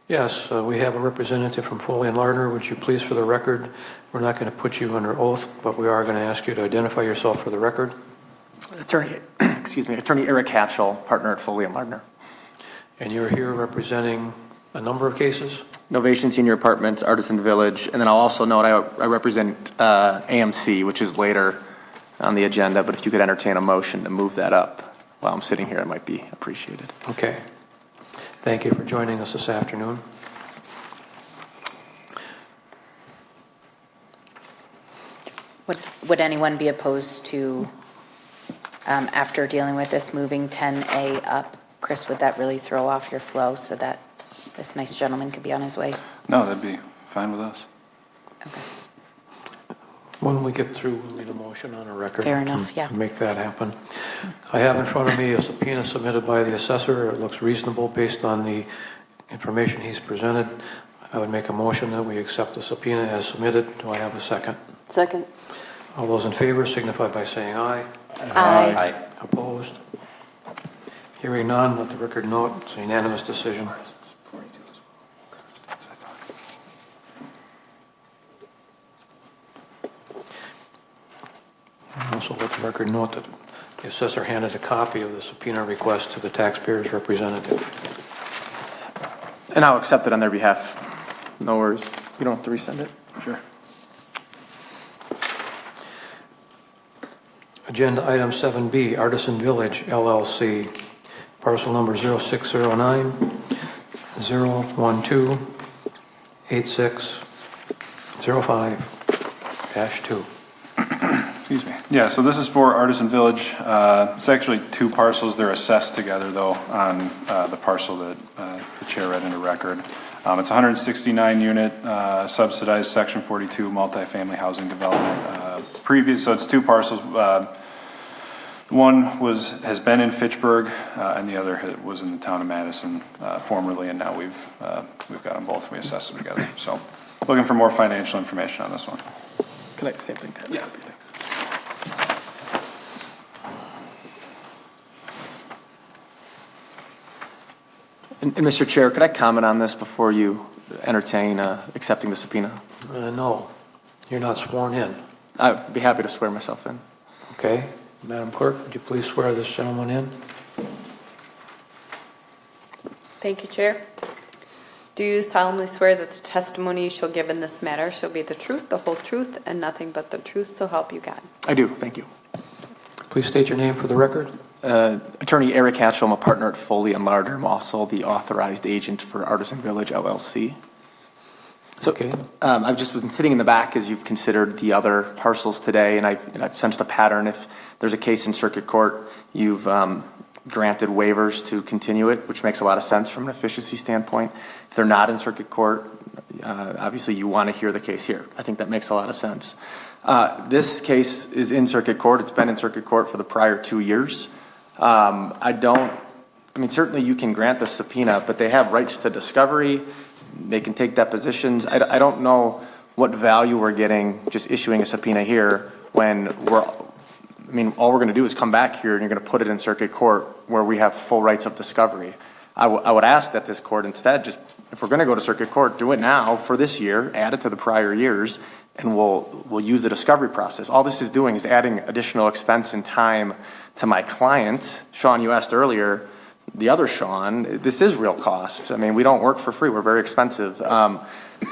Yes, we have a representative from Foley and Lardner. Would you please, for the record, we're not going to put you under oath, but we are going to ask you to identify yourself for the record. Attorney Eric Hatchell, partner at Foley and Lardner. And you're here representing a number of cases? Novation Senior Apartments, Artisan Village, and then I'll also note I represent AMC, which is later on the agenda, but if you could entertain a motion to move that up while I'm sitting here, it might be appreciated. Okay. Thank you for joining us this afternoon. Would anyone be opposed to, after dealing with this, moving 10A up? Chris, would that really throw off your flow so that this nice gentleman could be on his way? No, that'd be fine with us. Okay. When we get through, we'll need a motion on a record. Fair enough, yeah. Make that happen. I have in front of me a subpoena submitted by the assessor. It looks reasonable based on the information he's presented. I would make a motion that we accept the subpoena as submitted. Do I have a second? Second. All those in favor signify by saying aye. Aye. Opposed? Hearing none, let the record note it's a unanimous decision. Also let the record note that the assessor handed a copy of the subpoena request to the taxpayer's representative. And I'll accept it on their behalf. No worries. You don't have to resend it. Sure. Agenda item 7B, Artisan Village LLC, parcel number 0609 012 8605-2. Excuse me. Yeah, so this is for Artisan Village. It's actually two parcels. They're assessed together, though, on the parcel that the chair read into record. It's 169-unit subsidized Section 42 multifamily housing development. So it's two parcels. One has been in Fitchburg, and the other was in the town of Madison formerly, and now we've got them both. We assessed them together. So, looking for more financial information on this one. Can I same thing? Yeah. Thanks. And Mr. Chair, could I comment on this before you entertain accepting the subpoena? No, you're not sworn in. I'd be happy to swear myself in. Okay. Madam Clerk, would you please swear this gentleman in? Thank you, Chair. Do you solemnly swear that the testimony you shall give in this matter shall be the truth, the whole truth, and nothing but the truth, so help you God? I do. Thank you. Please state your name for the record. Attorney Eric Hatchell. I'm a partner at Foley and Larder. I'm also the authorized agent for Artisan Village LLC. So, Okay. I've just been sitting in the back as you've considered the other parcels today, and I've sensed a pattern. If there's a case in circuit court, you've granted waivers to continue it, which makes a lot of sense from an efficiency standpoint. If they're not in circuit court, obviously you want to hear the case here. I think that makes a lot of sense. This case is in circuit court. It's been in circuit court for the prior 2 years. Certainly you can grant the subpoena, but they have rights to discovery. They can take depositions. I don't know what value we're getting just issuing a subpoena here when all we're going to do is come back here and you're going to put it in circuit court where we have full rights of discovery. I would ask that this court instead just, if we're going to go to circuit court, do it now for this year, add it to the prior years, and we'll use the discovery process. All this is doing is adding additional expense and time to my client. Sean, you asked earlier, the other Sean, this is real cost. We don't work for free. We're very expensive.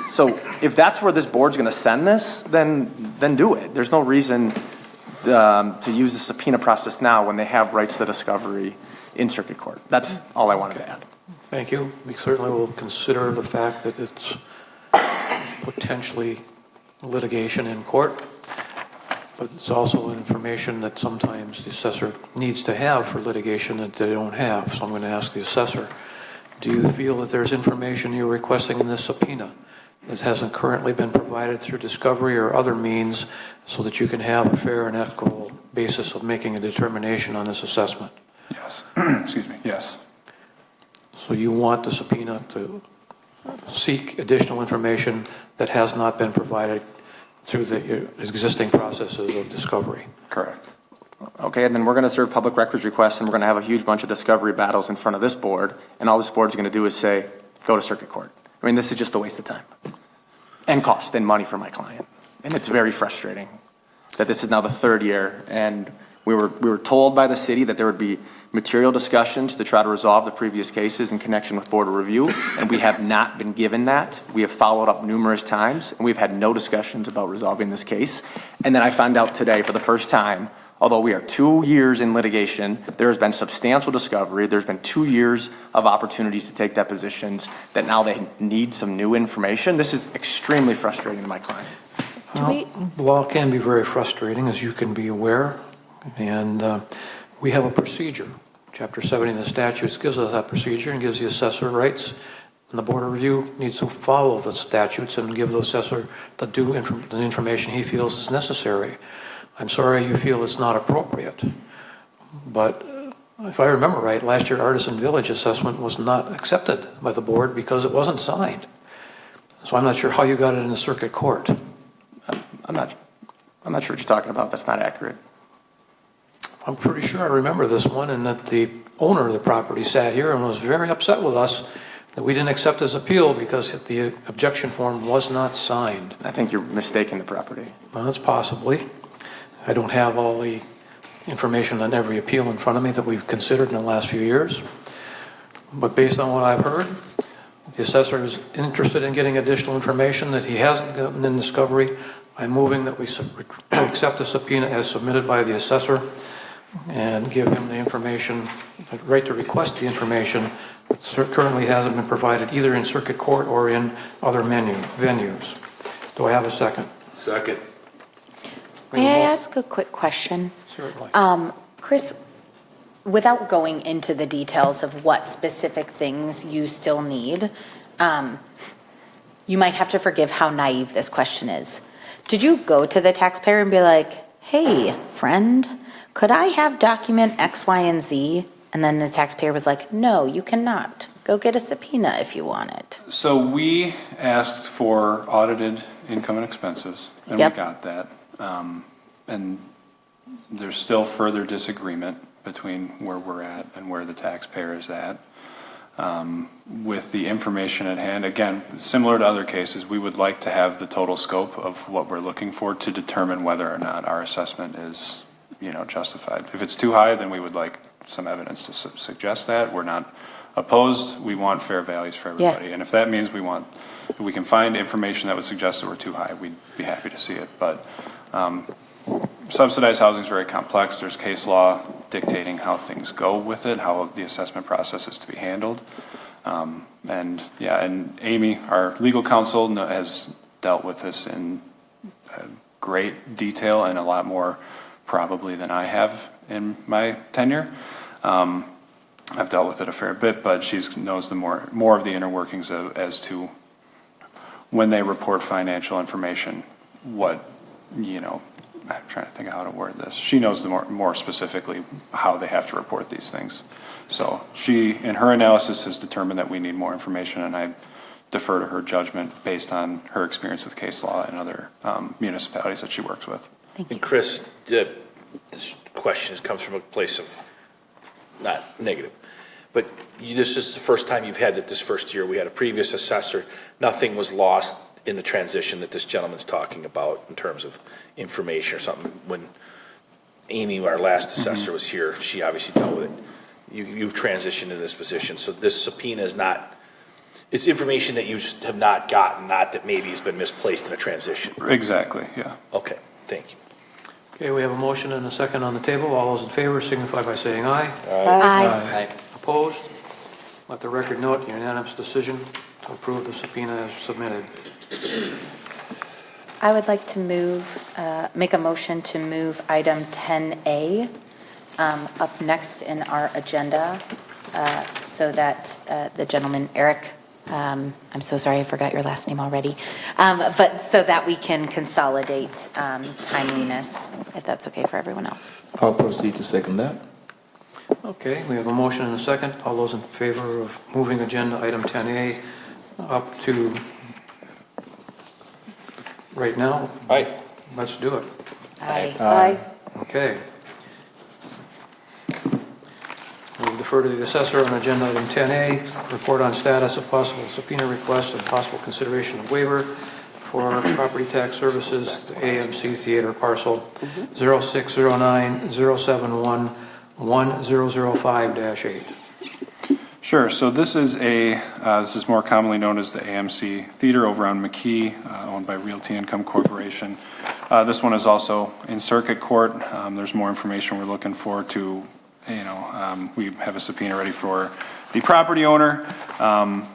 So if that's where this board's going to send this, then do it. There's no reason to use the subpoena process now when they have rights to discovery in circuit court. That's all I wanted to add. Thank you. We certainly will consider the fact that it's potentially litigation in court, but it's also information that sometimes the assessor needs to have for litigation that they don't have. So I'm going to ask the assessor, do you feel that there's information you're requesting in this subpoena that hasn't currently been provided through discovery or other means so that you can have a fair and equitable basis of making a determination on this assessment? Yes. Excuse me. Yes. So you want the subpoena to seek additional information that has not been provided through the existing processes of discovery? Correct. Okay, and then we're going to serve public records requests, and we're going to have a huge bunch of discovery battles in front of this board, and all this board's going to do is say, go to circuit court. This is just a waste of time and cost and money for my client. And it's very frustrating that this is now the third year, and we were told by the city that there would be material discussions to try to resolve the previous cases in connection with board of review, and we have not been given that. We have followed up numerous times, and we've had no discussions about resolving this case. And then I found out today for the first time, although we are 2 years in litigation, there has been substantial discovery. There's been 2 years of opportunities to take depositions that now they need some new information. This is extremely frustrating to my client. Law can be very frustrating, as you can be aware, and we have a procedure. Chapter 70 of the statutes gives us that procedure and gives the assessor rights, and the Board of Review needs to follow the statutes and give the assessor the information he feels is necessary. I'm sorry you feel it's not appropriate, But if I remember right, last year Artisan Village assessment was not accepted by the board because it wasn't signed. So I'm not sure how you got it in the circuit court. I'm not sure what you're talking about. That's not accurate. I'm pretty sure I remember this one, and that the owner of the property sat here and was very upset with us that we didn't accept his appeal because the objection form was not signed. I think you're mistaking the property. Well, that's possibly. I don't have all the information on every appeal in front of me that we've considered in the last few years. But based on what I've heard, the assessor is interested in getting additional information that he hasn't gotten in discovery. I'm moving that we accept the subpoena as submitted by the assessor and give him the information, the right to request the information that currently hasn't been provided either in circuit court or in other venues. Do I have a second? Second. May I ask a quick question? Certainly. Chris, without going into the details of what specific things you still need, you might have to forgive how naive this question is. Did you go to the taxpayer and be like, hey, friend, could I have document X, Y, and Z? And then the taxpayer was like, no, you cannot. Go get a subpoena if you want it. So we asked for audited income and expenses, and Yep. we got that. And there's still further disagreement between where we're at and where the taxpayer is at. With the information at hand, again, similar to other cases, we would like to have the total scope of what we're looking for to determine whether or not our assessment is, justified. If it's too high, then we would like some evidence to suggest that. We're not opposed. We want fair values for everybody. Yeah. And if that means if we can find information that would suggest that we're too high, we'd be happy to see it. But subsidized housing is very complex. There's case law dictating how things go with it, how the assessment process is to be handled. And Amy, our legal counsel, has dealt with this in great detail and a lot more probably than I have in my tenure. I've dealt with it a fair bit, but she knows the more of the inner workings as to when they report financial information, I'm trying to think of how to word this. She knows more specifically how they have to report these things. So she, in her analysis, has determined that we need more information, and I defer to her judgment based on her experience with case law and other municipalities that she works with. Thank you. And Chris, this question comes from a place of not negative, but this is the first time you've had that this first year. We had a previous assessor. Nothing was lost in the transition that this gentleman's talking about in terms of information or something. When Amy, our last assessor, was here, she obviously dealt with it. You've transitioned in this position, so this subpoena is not, it's information that you have not gotten, not that maybe has been misplaced in a transition. Exactly, yeah. Okay, thank you. Okay, we have a motion and a second on the table. All those in favor signify by saying aye. Aye. Opposed? Let the record note unanimous decision to approve the subpoena as submitted. I would like to make a motion to move item 10A up next in our agenda so that the gentleman, Eric, I'm so sorry I forgot your last name already, but so that we can consolidate timeliness, if that's okay for everyone else. I'll proceed to second that. Okay, we have a motion and a second. All those in favor of moving agenda item 10A up to right now? Aye. Let's do it. Aye. Okay. We'll defer to the assessor on agenda item 10A, report on status of possible subpoena request and possible consideration of waiver for property tax services, the AMC Theater parcel 0609-071-1005-8. Sure. So this is this is more commonly known as the AMC Theater over on McKee, owned by Realty Income Corporation. This one is also in circuit court. There's more information we're looking for to, we have a subpoena ready for the property owner. Yeah.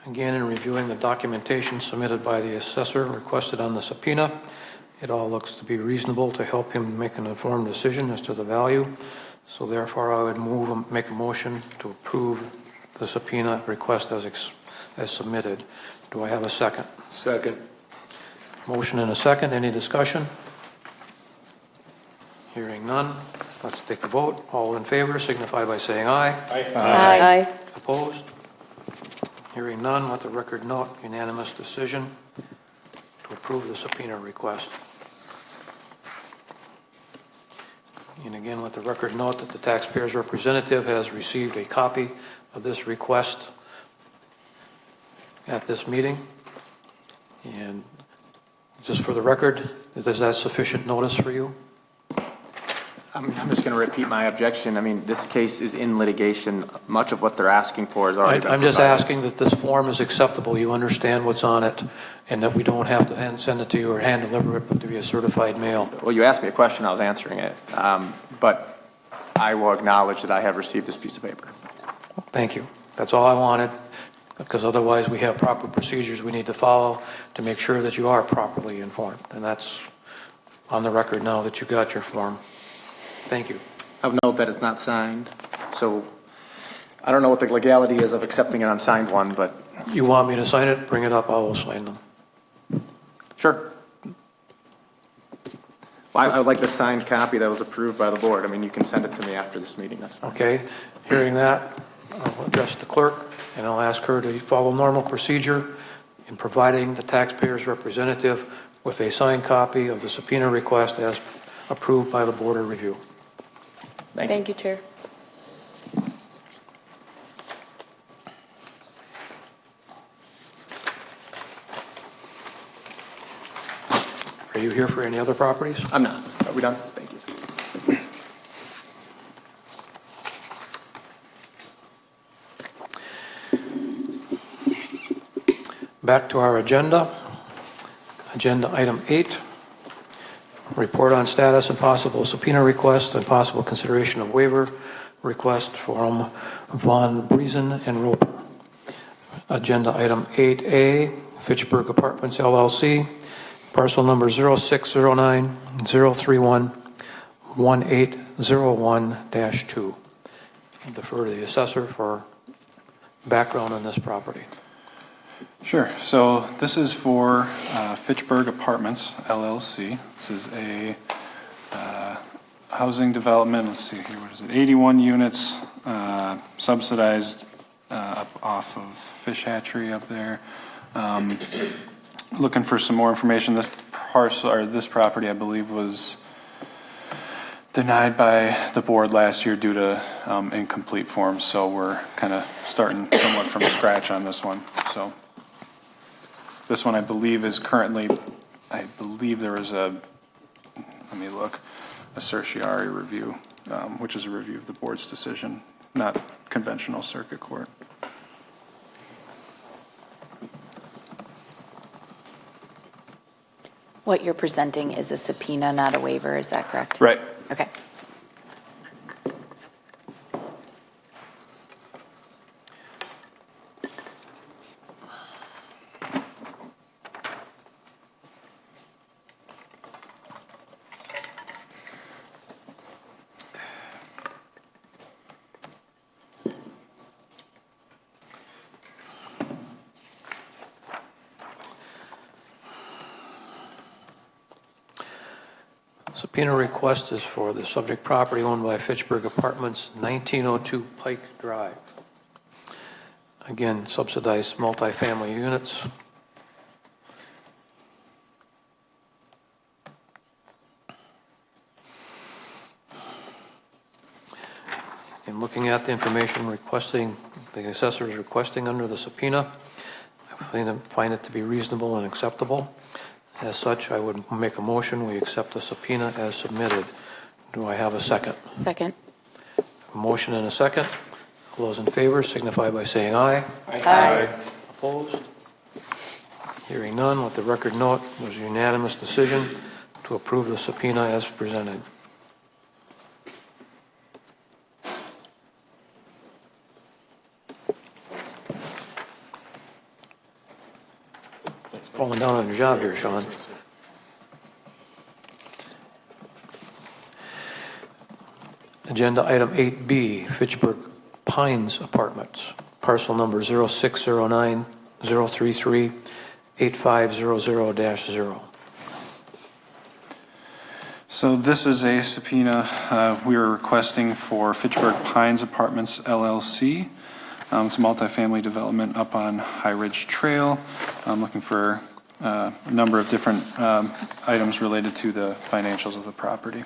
Again, in reviewing the documentation submitted by the assessor requested on the subpoena, it all looks to be reasonable to help him make an informed decision as to the value. So therefore, I would make a motion to approve the subpoena request as submitted. Do I have a second? Second. Motion and a second. Any discussion? Hearing none. Let's take a vote. All in favor signify by saying aye. Aye. Opposed? Hearing none. Let the record note unanimous decision to approve the subpoena request. And again, let the record note that the taxpayer's representative has received a copy of this request at this meeting. And just for the record, is that sufficient notice for you? I'm just going to repeat my objection. I mean, this case is in litigation. Much of what they're asking for is already been I'm just provided. asking that this form is acceptable. You understand what's on it, and that we don't have to send it to you or hand deliver it, but to be a certified mail. Well, you asked me a question, I was answering it. But I will acknowledge that I have received this piece of paper. Thank you. That's all I wanted, because otherwise we have proper procedures we need to follow to make sure that you are properly informed. And that's on the record now that you got your form. Thank you. I would note that it's not signed, so I don't know what the legality is of accepting an unsigned one, but You want me to sign it? Bring it up. I will sign them. sure. Well, I would like the signed copy that was approved by the board. I mean, you can send it to me after this meeting. That's fine. Okay. Hearing that, I'll address the clerk, and I'll ask her to follow normal procedure in providing the taxpayer's representative with a signed copy of the subpoena request as approved by the Board of Review. Thank you, Chair. Are you here for any other properties? I'm not. Are we done? Thank you. Back to our agenda. Agenda item 8. Report on status and possible subpoena request and possible consideration of waiver request from Von Briesen and Roper. Agenda item 8A, Fitchburg Apartments LLC, parcel number 0609-031-1801-2. Defer to the assessor for background on this property. Sure. So this is for Fitchburg Apartments, LLC. This is a housing development. Let's see here. What is it? 81 units, subsidized up off of Fish Hatchery up there. Looking for some more information. This parcel or this property, I believe, was denied by the board last year due to incomplete forms. So we're kind of starting somewhat from scratch on this one. So. This one, I believe, is currently, I believe there was a, let me look, a certiorari review, which is a review of the board's decision, not conventional circuit court. What you're presenting is a subpoena, not a waiver, is that correct? Right. Okay. Subpoena request is for the subject property owned by Fitchburg Apartments, 1902 Pike Drive. Again, subsidized multifamily units. In looking at the information requesting, the assessor is requesting under the subpoena, I find it to be reasonable and acceptable. As such, I would make a motion, we accept the subpoena as submitted. Do I have a second? Second. A motion and a second. All those in favor signify by saying aye. Aye. Opposed? Hearing none, let the record note it was a unanimous decision to approve the subpoena as presented. falling down on your job here, Sean. Agenda item 8B, Fitchburg Pines Apartments, parcel number 0609-033-8500-0. So this is a subpoena we are requesting for Fitchburg Pines Apartments LLC. It's a multifamily development up on High Ridge Trail. I'm looking for a number of different items related to the financials of the property.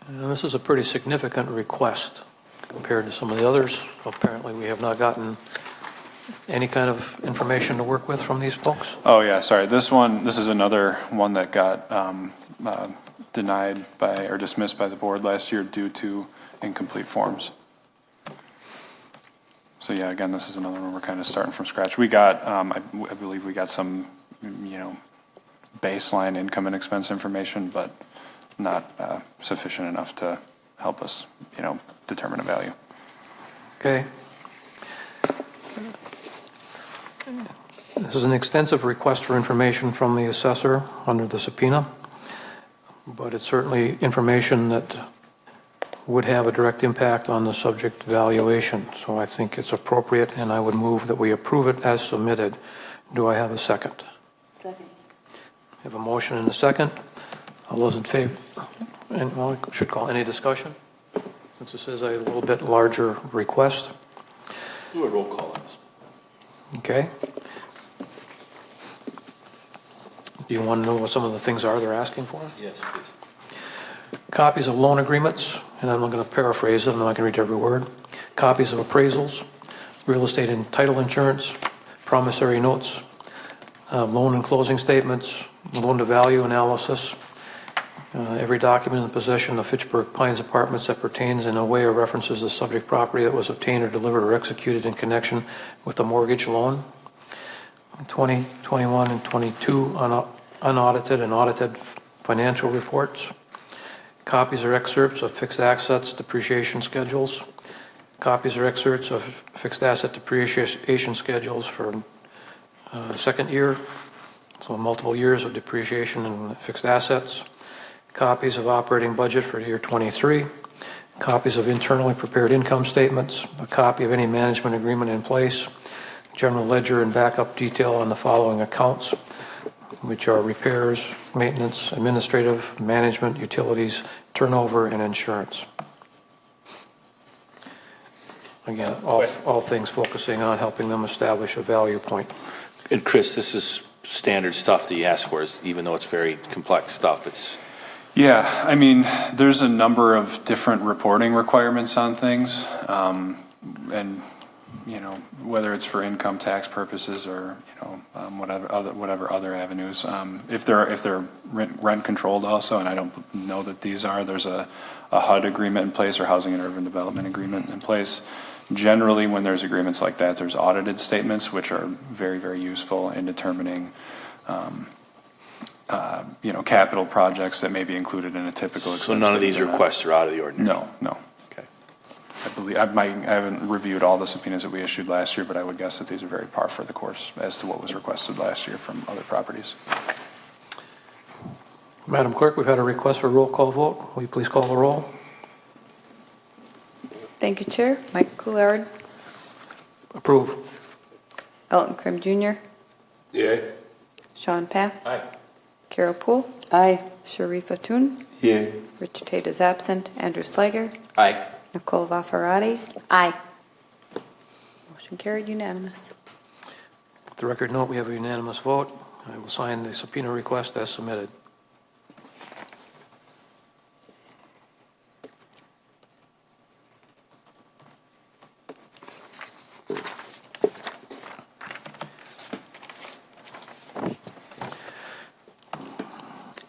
And this is a pretty significant request compared to some of the others. Apparently, we have not gotten any kind of information to work with from these folks. Oh, yeah, sorry. This is another one that got denied by or dismissed by the board last year due to incomplete forms. So yeah, again, this is another one we're kind of starting from scratch. We got, I believe we got some, baseline income and expense information, but not sufficient enough to help us, determine a value. Okay. This is an extensive request for information from the assessor under the subpoena, but it's certainly information that would have a direct impact on the subject valuation. So I think it's appropriate, and I would move that we approve it as submitted. Do I have a second? Second. I have a motion and a second. All those in favor? And well, we should call any discussion, since this is a little bit larger request. Do a roll call on this. Okay. Do you want to know what some of the things are they're asking for? Yes, please. Copies of loan agreements, and I'm not going to paraphrase them, I'm not going to read every word. Copies of appraisals, real estate and title insurance, promissory notes, loan and closing statements, loan to value analysis, every document in possession of Fitchburg Pines Apartments that pertains in a way or references the subject property that was obtained or delivered or executed in connection with the mortgage loan. 20, 21, and 22 unaudited and audited financial reports. Copies or excerpts of fixed assets depreciation schedules. Copies or excerpts of fixed asset depreciation schedules for second year, so multiple years of depreciation in fixed assets. Copies of operating budget for year 23. Copies of internally prepared income statements. A copy of any management agreement in place. General ledger and backup detail on the following accounts, which are repairs, maintenance, administrative, management, utilities, turnover, and insurance. Again, all things focusing on helping them establish a value point. And Chris, this is standard stuff that you ask for, even though it's very complex stuff. Yeah, I mean, there's a number of different reporting requirements on things, and whether it's for income tax purposes or whatever other avenues. If they're rent controlled also, and I don't know that these are. There's a HUD agreement in place or Housing and Urban Development agreement in place. Generally, when there's agreements like that, there's audited statements, which are very, very useful in determining capital projects that may be included in a typical expense. So none of these requests are out of the ordinary? No. Okay. I believe, I haven't reviewed all the subpoenas that we issued last year, but I would guess that these are very par for the course as to what was requested last year from other properties. Madam Clerk, we've had a request for a roll call vote. Will you please call the roll? Thank you, Chair. Mike Coulard, Approve. Elton Krim Jr., Yay. Sean Paff, Aye. Carol Poole, Aye. Sharifa Tun, Yay. Rich Tate is absent, Andrew Sliger, Aye. Nicole Vafarati. Aye. Motion carried unanimous. Let the record note we have a unanimous vote. I will sign the subpoena request as submitted.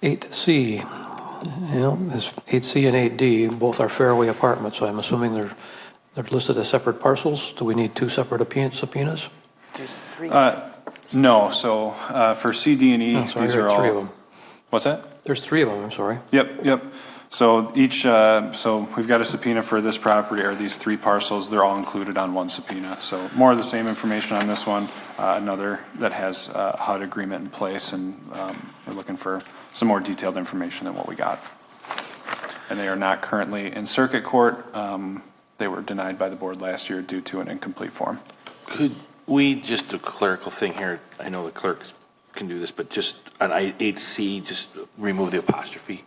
8C, there's 8C and 8D, both are Fairway Apartments, so I'm assuming they're listed as separate parcels. Do we need two separate subpoenas? There's three. No, so for C, D, and E, Oh, sorry, these there are are three all. of them. What's that? There's three of them, I'm sorry. Yep. So each, so we've got a subpoena for this property, or these three parcels, they're all included on one subpoena. So more of the same information on this one, another that has a HUD agreement in place, and we're looking for some more detailed information than what we got. And they are not currently in circuit court. They were denied by the board last year due to an incomplete form. Could we, just a clerical thing here, I know the clerks can do this, but just on 8C, just remove the apostrophe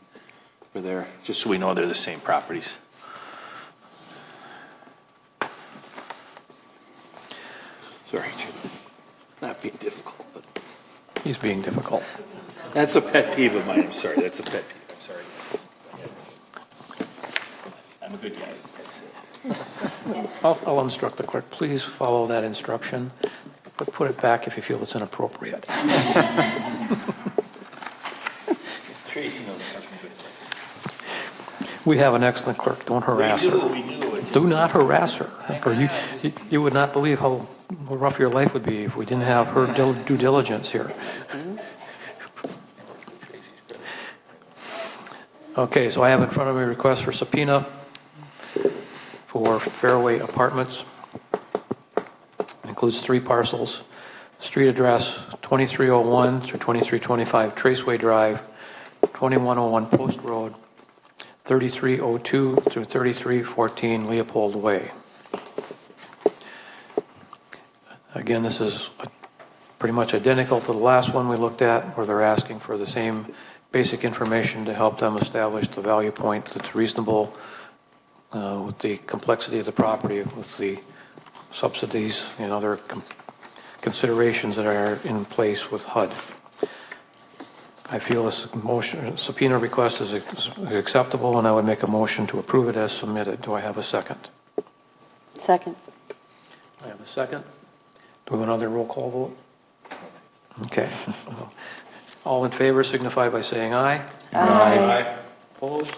for there, just so we know they're the same properties. Sorry, Jim. Not being difficult, but He's being difficult. that's a pet peeve of mine. I'm sorry. That's a pet peeve. I'm sorry. I'm a good guy. I'll instruct the clerk, please follow that instruction, but put it back if you feel it's inappropriate. Tracy knows I'm from a good place. We have an excellent clerk, don't harass her. We do. Do not harass her, or you would not believe how rough your life would be if we didn't have her due diligence here. Okay, so I have in front of me a request for subpoena for Fairway Apartments. It includes three parcels. Street address 2301 through 2325 Traceway Drive, 2101 Post Road, 3302 through 3314 Leopold Way. Again, this is pretty much identical to the last one we looked at, where they're asking for the same basic information to help them establish the value point that's reasonable with the complexity of the property, with the subsidies and other considerations that are in place with HUD. I feel this subpoena request is acceptable, and I would make a motion to approve it as submitted. Do I have a second? Second. I have a second. Do we have another roll call vote? Okay. All in favor signify by saying aye. Aye. Opposed?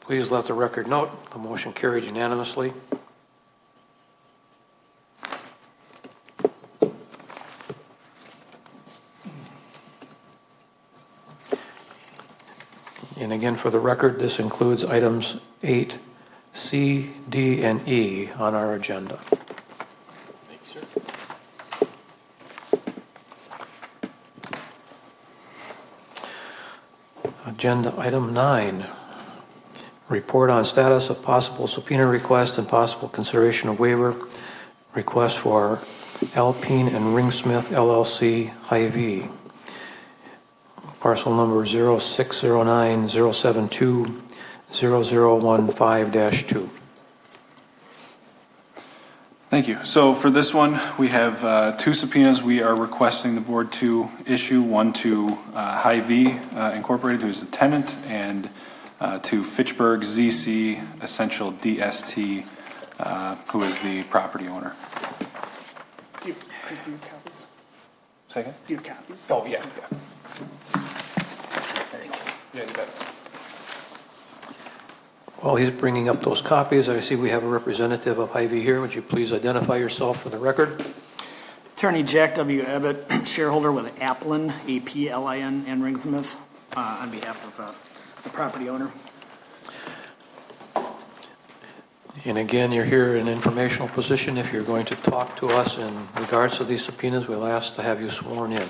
Please let the record note the motion carried unanimously. And again, for the record, this includes items 8C, D, and E on our agenda. Thank you, sir. Agenda item 9, report on status of possible subpoena request and possible consideration of waiver request for Alpine and Ringsmith LLC Hy-Vee. Parcel number 0609-072-0015-2. Thank you. So for this one, we have two subpoenas we are requesting the board to issue, one to Hy-Vee Incorporated, who is the tenant, and to Fitchburg ZC Essential DST, who is the property owner. Do you have copies? Second? Do you have copies? Oh, yeah. Thanks. Yeah, you bet. While he's bringing up those copies, I see we have a representative of Hy-Vee here. Would you please identify yourself for the record? Attorney Jack W. Abbott, shareholder with Applin, APLIN, and Ringsmith, on behalf of the property owner. And again, you're here in an informational position. If you're going to talk to us in regards to these subpoenas, we'll ask to have you sworn in.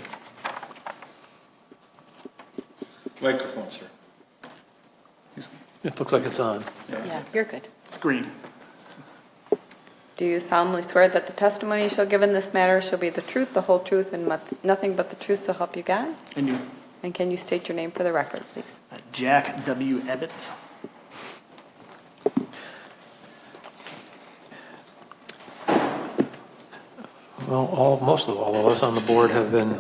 Microphone, sir. It looks like it's on. Yeah, you're good. It's green. Do you solemnly swear that the testimony you shall give in this matter shall be the truth, the whole truth, and nothing but the truth, so help you God? I do. And can you state your name for the record, please? Jack W. Abbott. Well, most of all of us on the board have been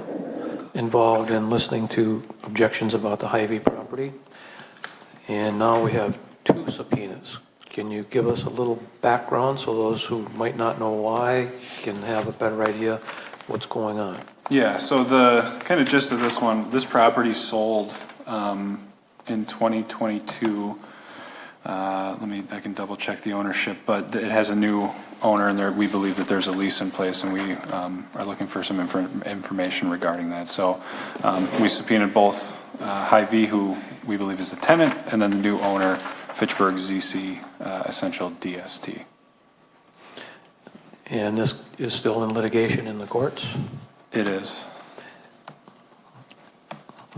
involved in listening to objections about the Hy-Vee property. And now we have two subpoenas. Can you give us a little background so those who might not know why can have a better idea what's going on? Yeah, so the kind of gist of this one, this property sold in 2022. I can double check the ownership, but it has a new owner, and we believe that there's a lease in place, and we are looking for some information regarding that. So we subpoenaed both Hy-Vee, who we believe is the tenant, and then the new owner, Fitchburg ZC Essential DST. And this is still in litigation in the courts? It is.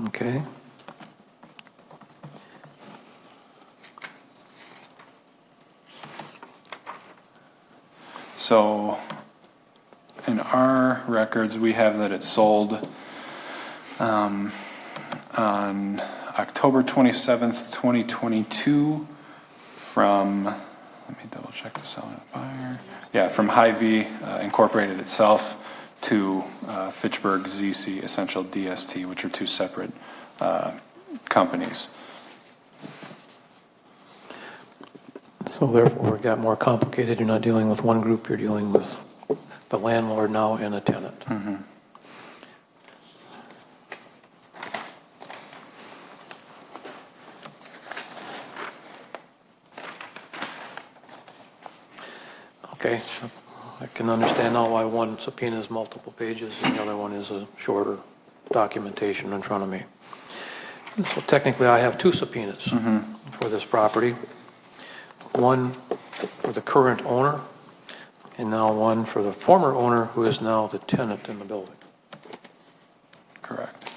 Okay. So in our records, we have that it sold on October 27th, 2022 from, let me double check the seller and buyer. Yeah, from Hy-Vee Incorporated itself to Fitchburg ZC Essential DST, which are two separate companies. So therefore, it got more complicated. You're not dealing with one group, you're dealing with the landlord now and a tenant. Mm-hmm. Okay, I can understand now why one subpoena is multiple pages and the other one is a shorter documentation in front of me. So technically, I have two subpoenas for this property. One for the current owner, and now one for the former owner, who is now the tenant in the building. Correct.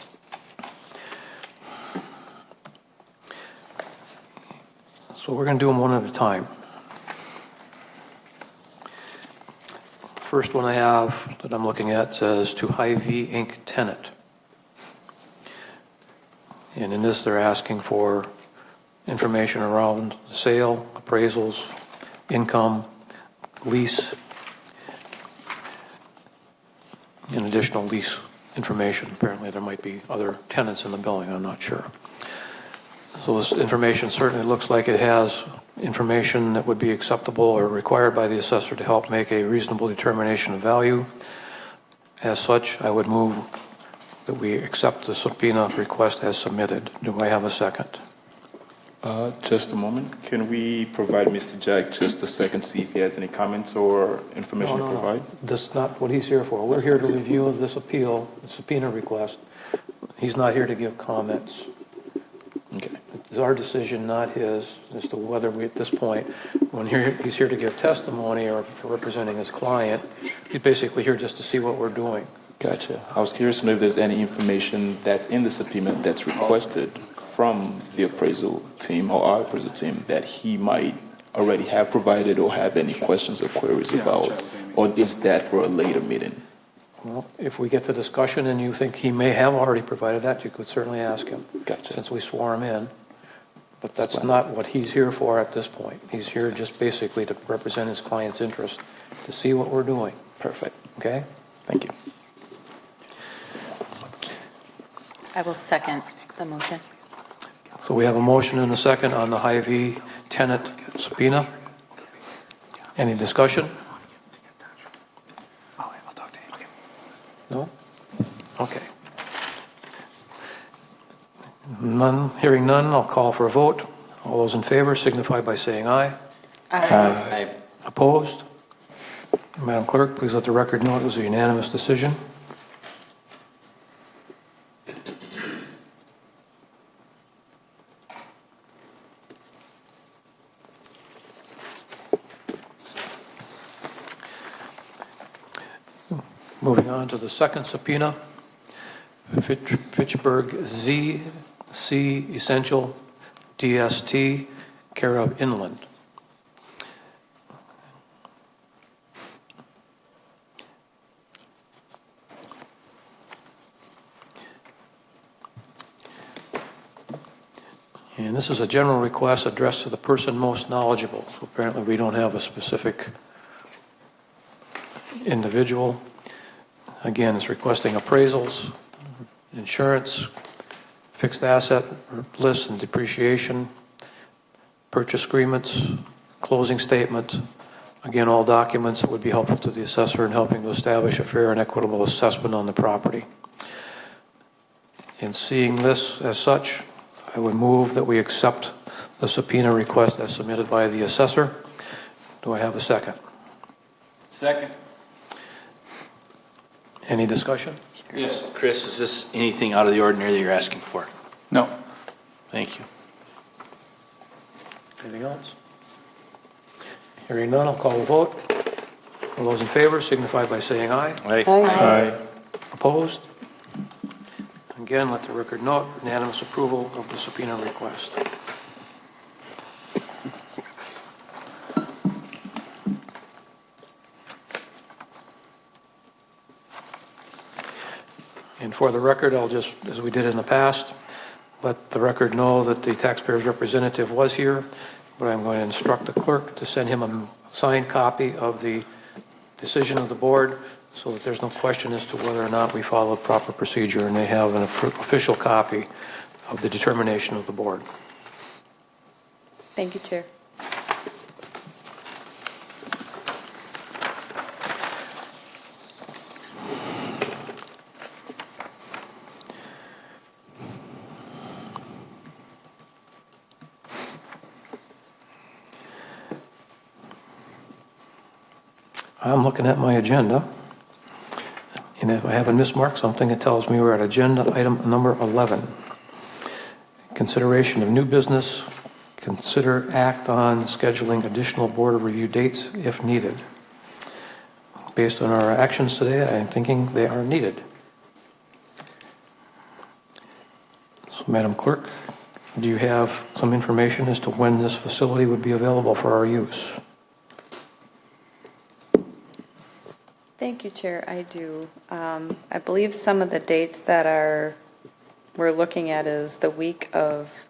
So we're going to do them one at a time. First one I have that I'm looking at says to Hy-Vee Inc. tenant. And in this, they're asking for information around sale, appraisals, income, lease, and additional lease information. Apparently, there might be other tenants in the building. I'm not sure. So this information certainly looks like it has information that would be acceptable or required by the assessor to help make a reasonable determination of value. As such, I would move that we accept the subpoena request as submitted. Do I have a second? Just a moment. Can we provide Mr. Jack just a second, see if he has any comments or information to provide? That's not what he's here for. We're here to review this appeal, the subpoena request. He's not here to give comments. Okay. It's our decision, not his, as to whether we, at this point, when he's here to give testimony or representing his client, he's basically here just to see what we're doing. Gotcha. I was curious to know if there's any information that's in the subpoena that's requested from the appraisal team or our appraisal team that he might already have provided or have any questions or queries about, or is that for a later meeting? Well, if we get to discussion and you think he may have already provided that, you could certainly ask him. Gotcha. Since we swore him in. But that's not what he's here for at this point. He's here just basically to represent his client's interest, to see what we're doing. Perfect. Okay? Thank you. I will second the motion. So we have a motion and a second on the Hy-Vee tenant subpoena. Any discussion? No? Okay. None, hearing none, I'll call for a vote. All those in favor signify by saying aye. Aye. Opposed? Madam Clerk, please let the record know it was a unanimous decision. Moving on to the second subpoena, Fitchburg ZC Essential DST, care of Inland. And this is a general request addressed to the person most knowledgeable. So apparently we don't have a specific individual. Again, it's requesting appraisals, insurance, fixed asset lists and depreciation, purchase agreements, closing statement. Again, all documents that would be helpful to the assessor in helping to establish a fair and equitable assessment on the property. In seeing this as such, I would move that we accept the subpoena request as submitted by the assessor. Do I have a second? Second. Any discussion? Yes. Chris, is this anything out of the ordinary that you're asking for? No. Thank you. Anything else? Hearing none, I'll call the vote. All those in favor signify by saying aye. Aye. Opposed? Again, let the record note unanimous approval of the subpoena request. And for the record, I'll just, as we did in the past, let the record know that the taxpayer's representative was here, but I'm going to instruct the clerk to send him a signed copy of the decision of the board so that there's no question as to whether or not we followed proper procedure, and they have an official copy of the determination of the board. Thank you, Chair. I'm looking at my agenda, and if I haven't mismarked something, it tells me we're at agenda item number 11. Consideration of new business, consider act on scheduling additional board review dates if needed. Based on our actions today, I am thinking they are needed. So, Madam Clerk, do you have some information as to when this facility would be available for our use? Thank you, Chair. I do. I believe some of the dates that we're looking at is the week of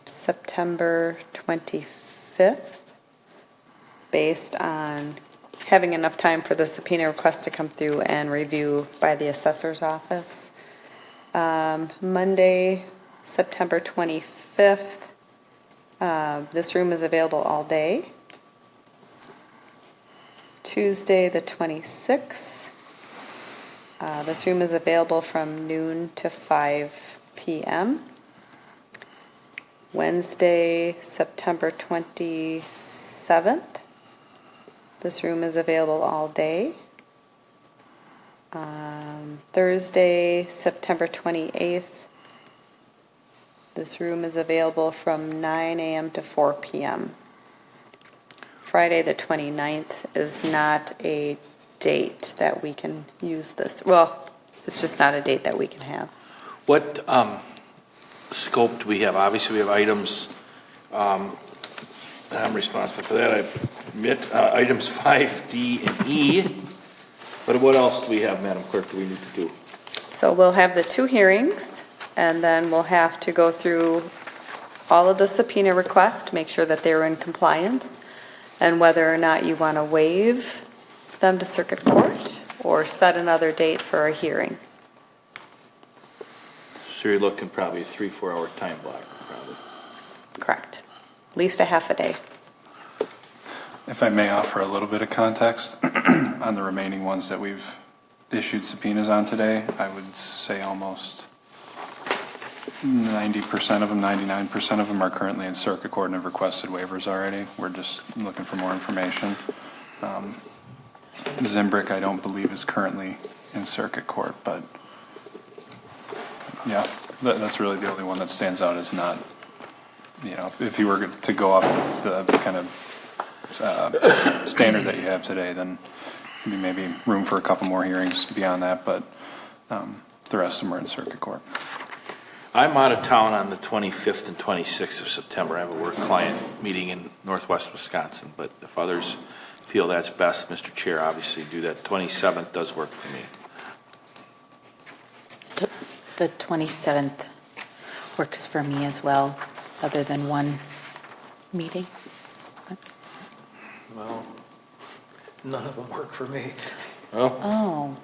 September 25th, based on having enough time for the subpoena request to come through and review by the assessor's office. Monday, September 25th, this room is available all day. Tuesday, the 26th, this room is available from noon to 5 p.m. Wednesday, September 27th, this room is available all day. Thursday, September 28th, this room is available from 9 a.m. to 4 p.m. Friday, the 29th, is not a date that we can use this. Well, it's just not a date that we can have. What scope do we have? Obviously, we have items, and I'm responsible for that, I admit, items 5, D, and E. But what else do we have, Madam Clerk, do we need to do? So we'll have the 2 hearings, and then we'll have to go through all of the subpoena requests, make sure that they're in compliance, and whether or not you want to waive them to circuit court or set another date for a hearing. So you're looking probably a 3-4 hour time block, probably. Correct. At least a half a day. If I may offer a little bit of context on the remaining ones that we've issued subpoenas on today, I would say almost 90% of them, 99% of them are currently in circuit court and have requested waivers already. We're just looking for more information. Zimbrick, I don't believe, is currently in circuit court, but yeah, that's really the only one that stands out as not, you know, if you were to go off of the kind of standard that you have today, then maybe room for a couple more hearings beyond that, but the rest of them are in circuit court. I'm out of town on the 25th and 26th of September. I have a work client meeting in Northwest Wisconsin, but if others feel that's best, Mr. Chair, obviously do that. 27th does work for me. The 27th works for me as well, other than one meeting. Well, none of them work for me. Oh.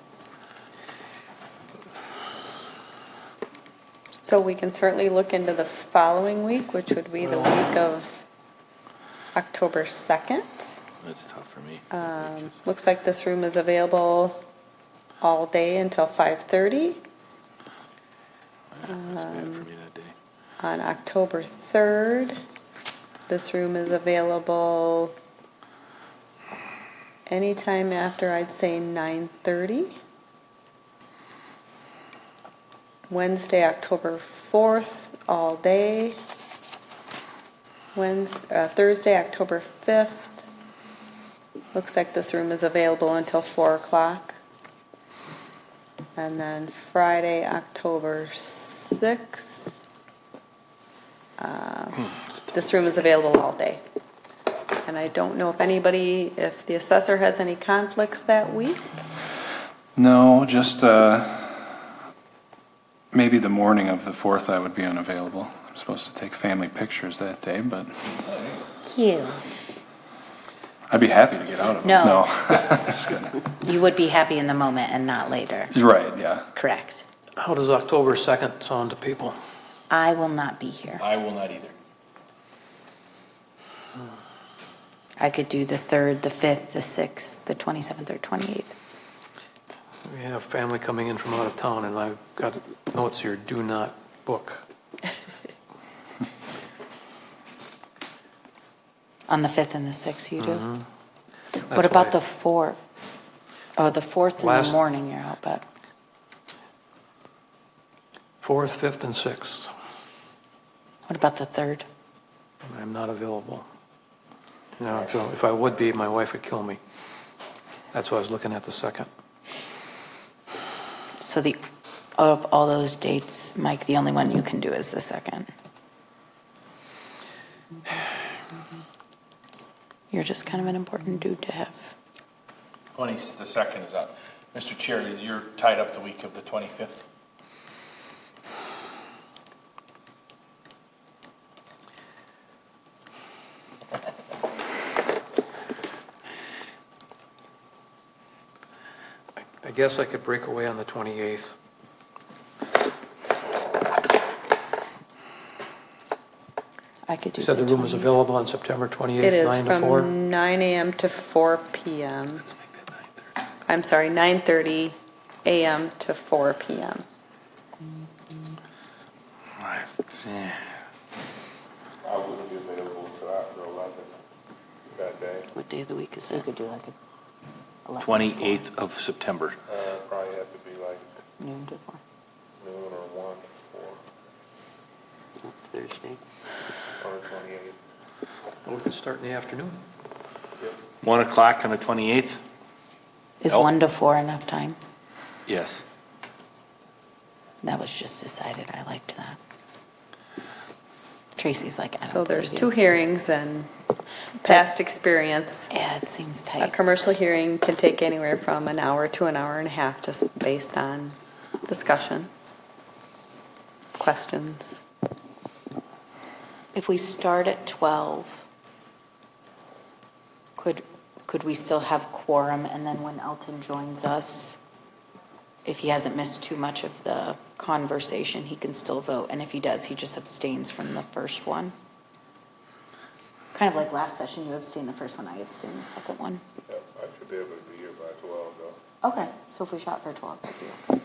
So we can certainly look into the following week, which would be the week of October 2nd. That's tough for me. Looks like this room is available all day until 5:30. That's bad for me that day. On October 3rd, this room is available anytime after, I'd say, 9:30. Wednesday, October 4th, all day. Thursday, October 5th. Looks like this room is available until 4 o'clock. And then Friday, October 6th. This room is available all day. And I don't know if the assessor has any conflicts that week. No, just maybe the morning of the 4th I would be unavailable. I'm supposed to take family pictures that day, but Cute. I'd be happy to get out of it. No. Just kidding. You would be happy in the moment and not later. Right, yeah. Correct. How does October 2nd sound to people? I will not be here. I will not either. I could do the 3rd, the 5th, the 6th, the 27th, or 28th. We have family coming in from out of town, and I've got notes here, do not book. On the 5th and the 6th, you do? Mm-hmm. What about the 4th? Oh, the 4th in the morning you're out, but 4th, 5th, and 6th. what about the 3rd? I'm not available. So if I would be, my wife would kill me. That's why I was looking at the 2nd. So of all those dates, Mike, the only one you can do is the 2nd. You're just kind of an important dude to have. The 2nd is out. Mr. Chair, you're tied up the week of the 25th. I guess I could break away on the 28th. I could do You said the room is 28th. available on September 28th, It is 9 to 4? from 9 a.m. to 4 p.m. I'm sorry, 9:30 a.m. to 4 p.m. I wouldn't be available for after 11 that day. What day of the week is that? You could do like a 28th of September. Probably have to be like Noon to 4. noon or 1 to 4 That's Thursday. or 28. We could start in the afternoon. 1 o'clock on the 28th? Is Oh. 1 to 4 enough time? Yes. That was just decided. I liked that. Tracy's like, I don't So there's believe 2 you. hearings, and past experience, Yeah, it seems a tight. commercial hearing can take anywhere from an hour to an hour and a half, just based on discussion, questions. If we start at 12, could we still have quorum, and then when Elton joins us, if he hasn't missed too much of the conversation, he can still vote, and if he does, he just abstains from the first one? Kind of like last session, you abstained the first one, I abstained the second one. Yep, I should be able to be here by 12 though. Okay, so if we shot for 12, good for you.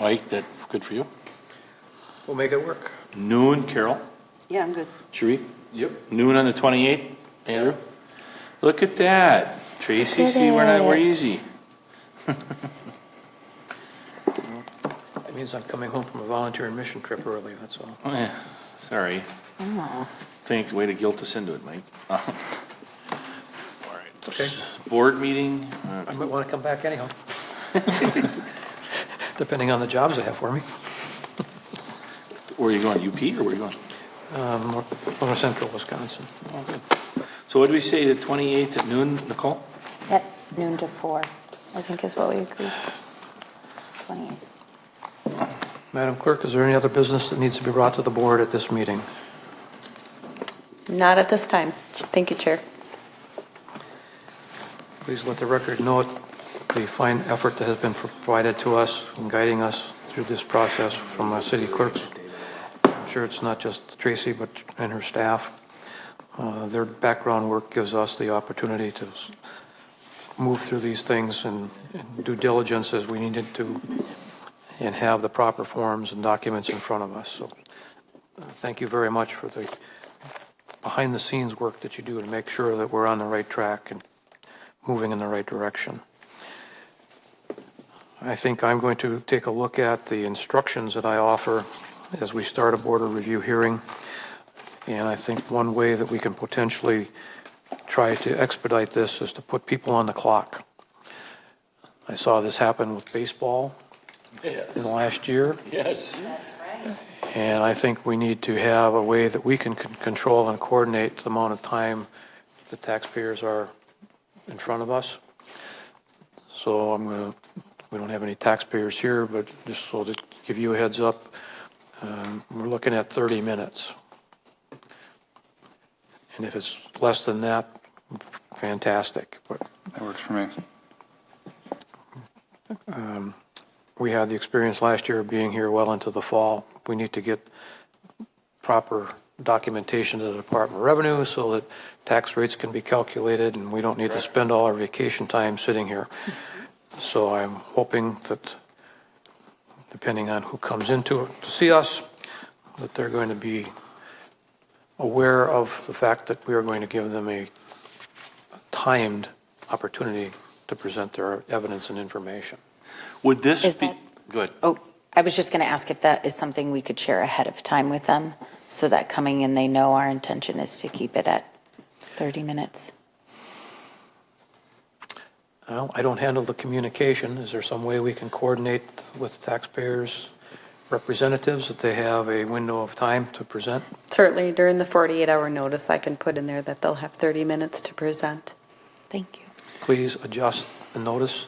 Mike, that's good for you? We'll make it work. Noon, Carol? Yeah, I'm good. Sharif? Yep. Noon on the 28th, Andrew? Look at that. Tracy, Did see, we're it. easy. That means I'm coming home from a volunteer and mission trip early, that's all. Oh, yeah. Sorry. Oh. Thanks, way to guilt us into it, Mike. All right. Okay. Board meeting, I might want to come back anyhow. Depending on the jobs they have for me. where are you going, UP, or where are you going? North Central Wisconsin. Oh, good. So what did we say, the 28th at noon, Nicole? At noon to 4, I think is what we agreed. 28th. Madam Clerk, is there any other business that needs to be brought to the board at this meeting? Not at this time. Thank you, Chair. Please let the record note the fine effort that has been provided to us in guiding us through this process from our city clerks. I'm sure it's not just Tracy, but and her staff. Their background work gives us the opportunity to move through these things and due diligence as we needed to and have the proper forms and documents in front of us. So thank you very much for the behind-the-scenes work that you do to make sure that we're on the right track and moving in the right direction. I think I'm going to take a look at the instructions that I offer as we start a border review hearing. And I think one way that we can potentially try to expedite this is to put people on the clock. I saw this happen with baseball in the last year. Yes. That's right. And I think we need to have a way that we can control and coordinate the amount of time the taxpayers are in front of us. So we don't have any taxpayers here, but just so to give you a heads up, we're looking at 30 minutes. And if it's less than that, fantastic. But That works for me. we had the experience last year of being here well into the fall. We need to get proper documentation to the Department of Revenue so that tax rates can be calculated and we don't need to spend all our vacation time sitting here. So I'm hoping that, depending on who comes into to see us, that they're going to be aware of the fact that we are going to give them a timed opportunity to present their evidence and information. Would this Is be, that- good. Oh, I was just going to ask if that is something we could share ahead of time with them, so that coming in, they know our intention is to keep it at 30 minutes. Well, I don't handle the communication. Is there some way we can coordinate with taxpayers' representatives that they have a window of time to present? Certainly, during the 48-hour notice, I can put in there that they'll have 30 minutes to present. Thank you. Please adjust the notice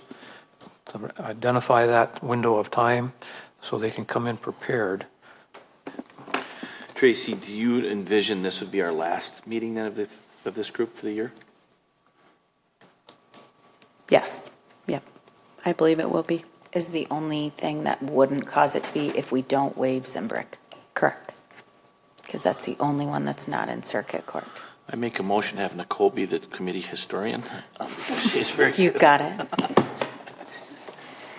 to identify that window of time so they can come in prepared. Tracy, do you envision this would be our last meeting then of this group for the year? Yes, yep, I believe it will be. Is the only thing that wouldn't cause it to be if we don't waive Zimbrick, Correct. because that's the only one that's not in circuit court. I make a motion to have Nicole be the committee historian. She's very You good. got it.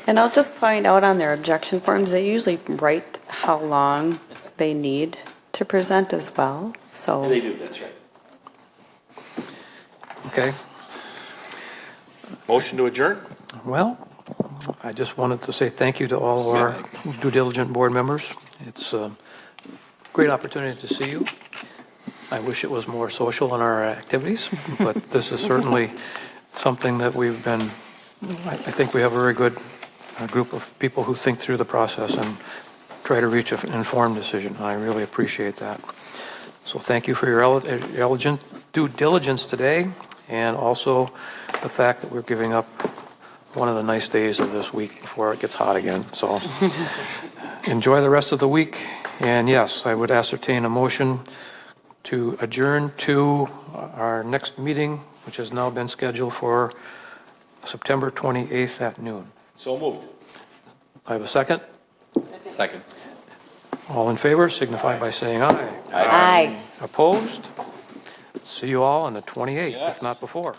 And I'll just point out on their objection forms, they usually write how long they need to present as well, so. They do, that's right. Okay? Motion to adjourn? Well, I just wanted to say thank you to all of our due diligent board members. It's a great opportunity to see you. I wish it was more social in our activities, but this is certainly something that we've been, I think we have a very good group of people who think through the process and try to reach an informed decision. I really appreciate that. So thank you for your elegant due diligence today, and also the fact that we're giving up one of the nice days of this week before it gets hot again. So enjoy the rest of the week. And yes, I would ascertain a motion to adjourn to our next meeting, which has now been scheduled for September 28th at noon. So moved. I have a second. Second. All in favor, signify by saying aye. Aye. Opposed? See you all on the 28th, if not before.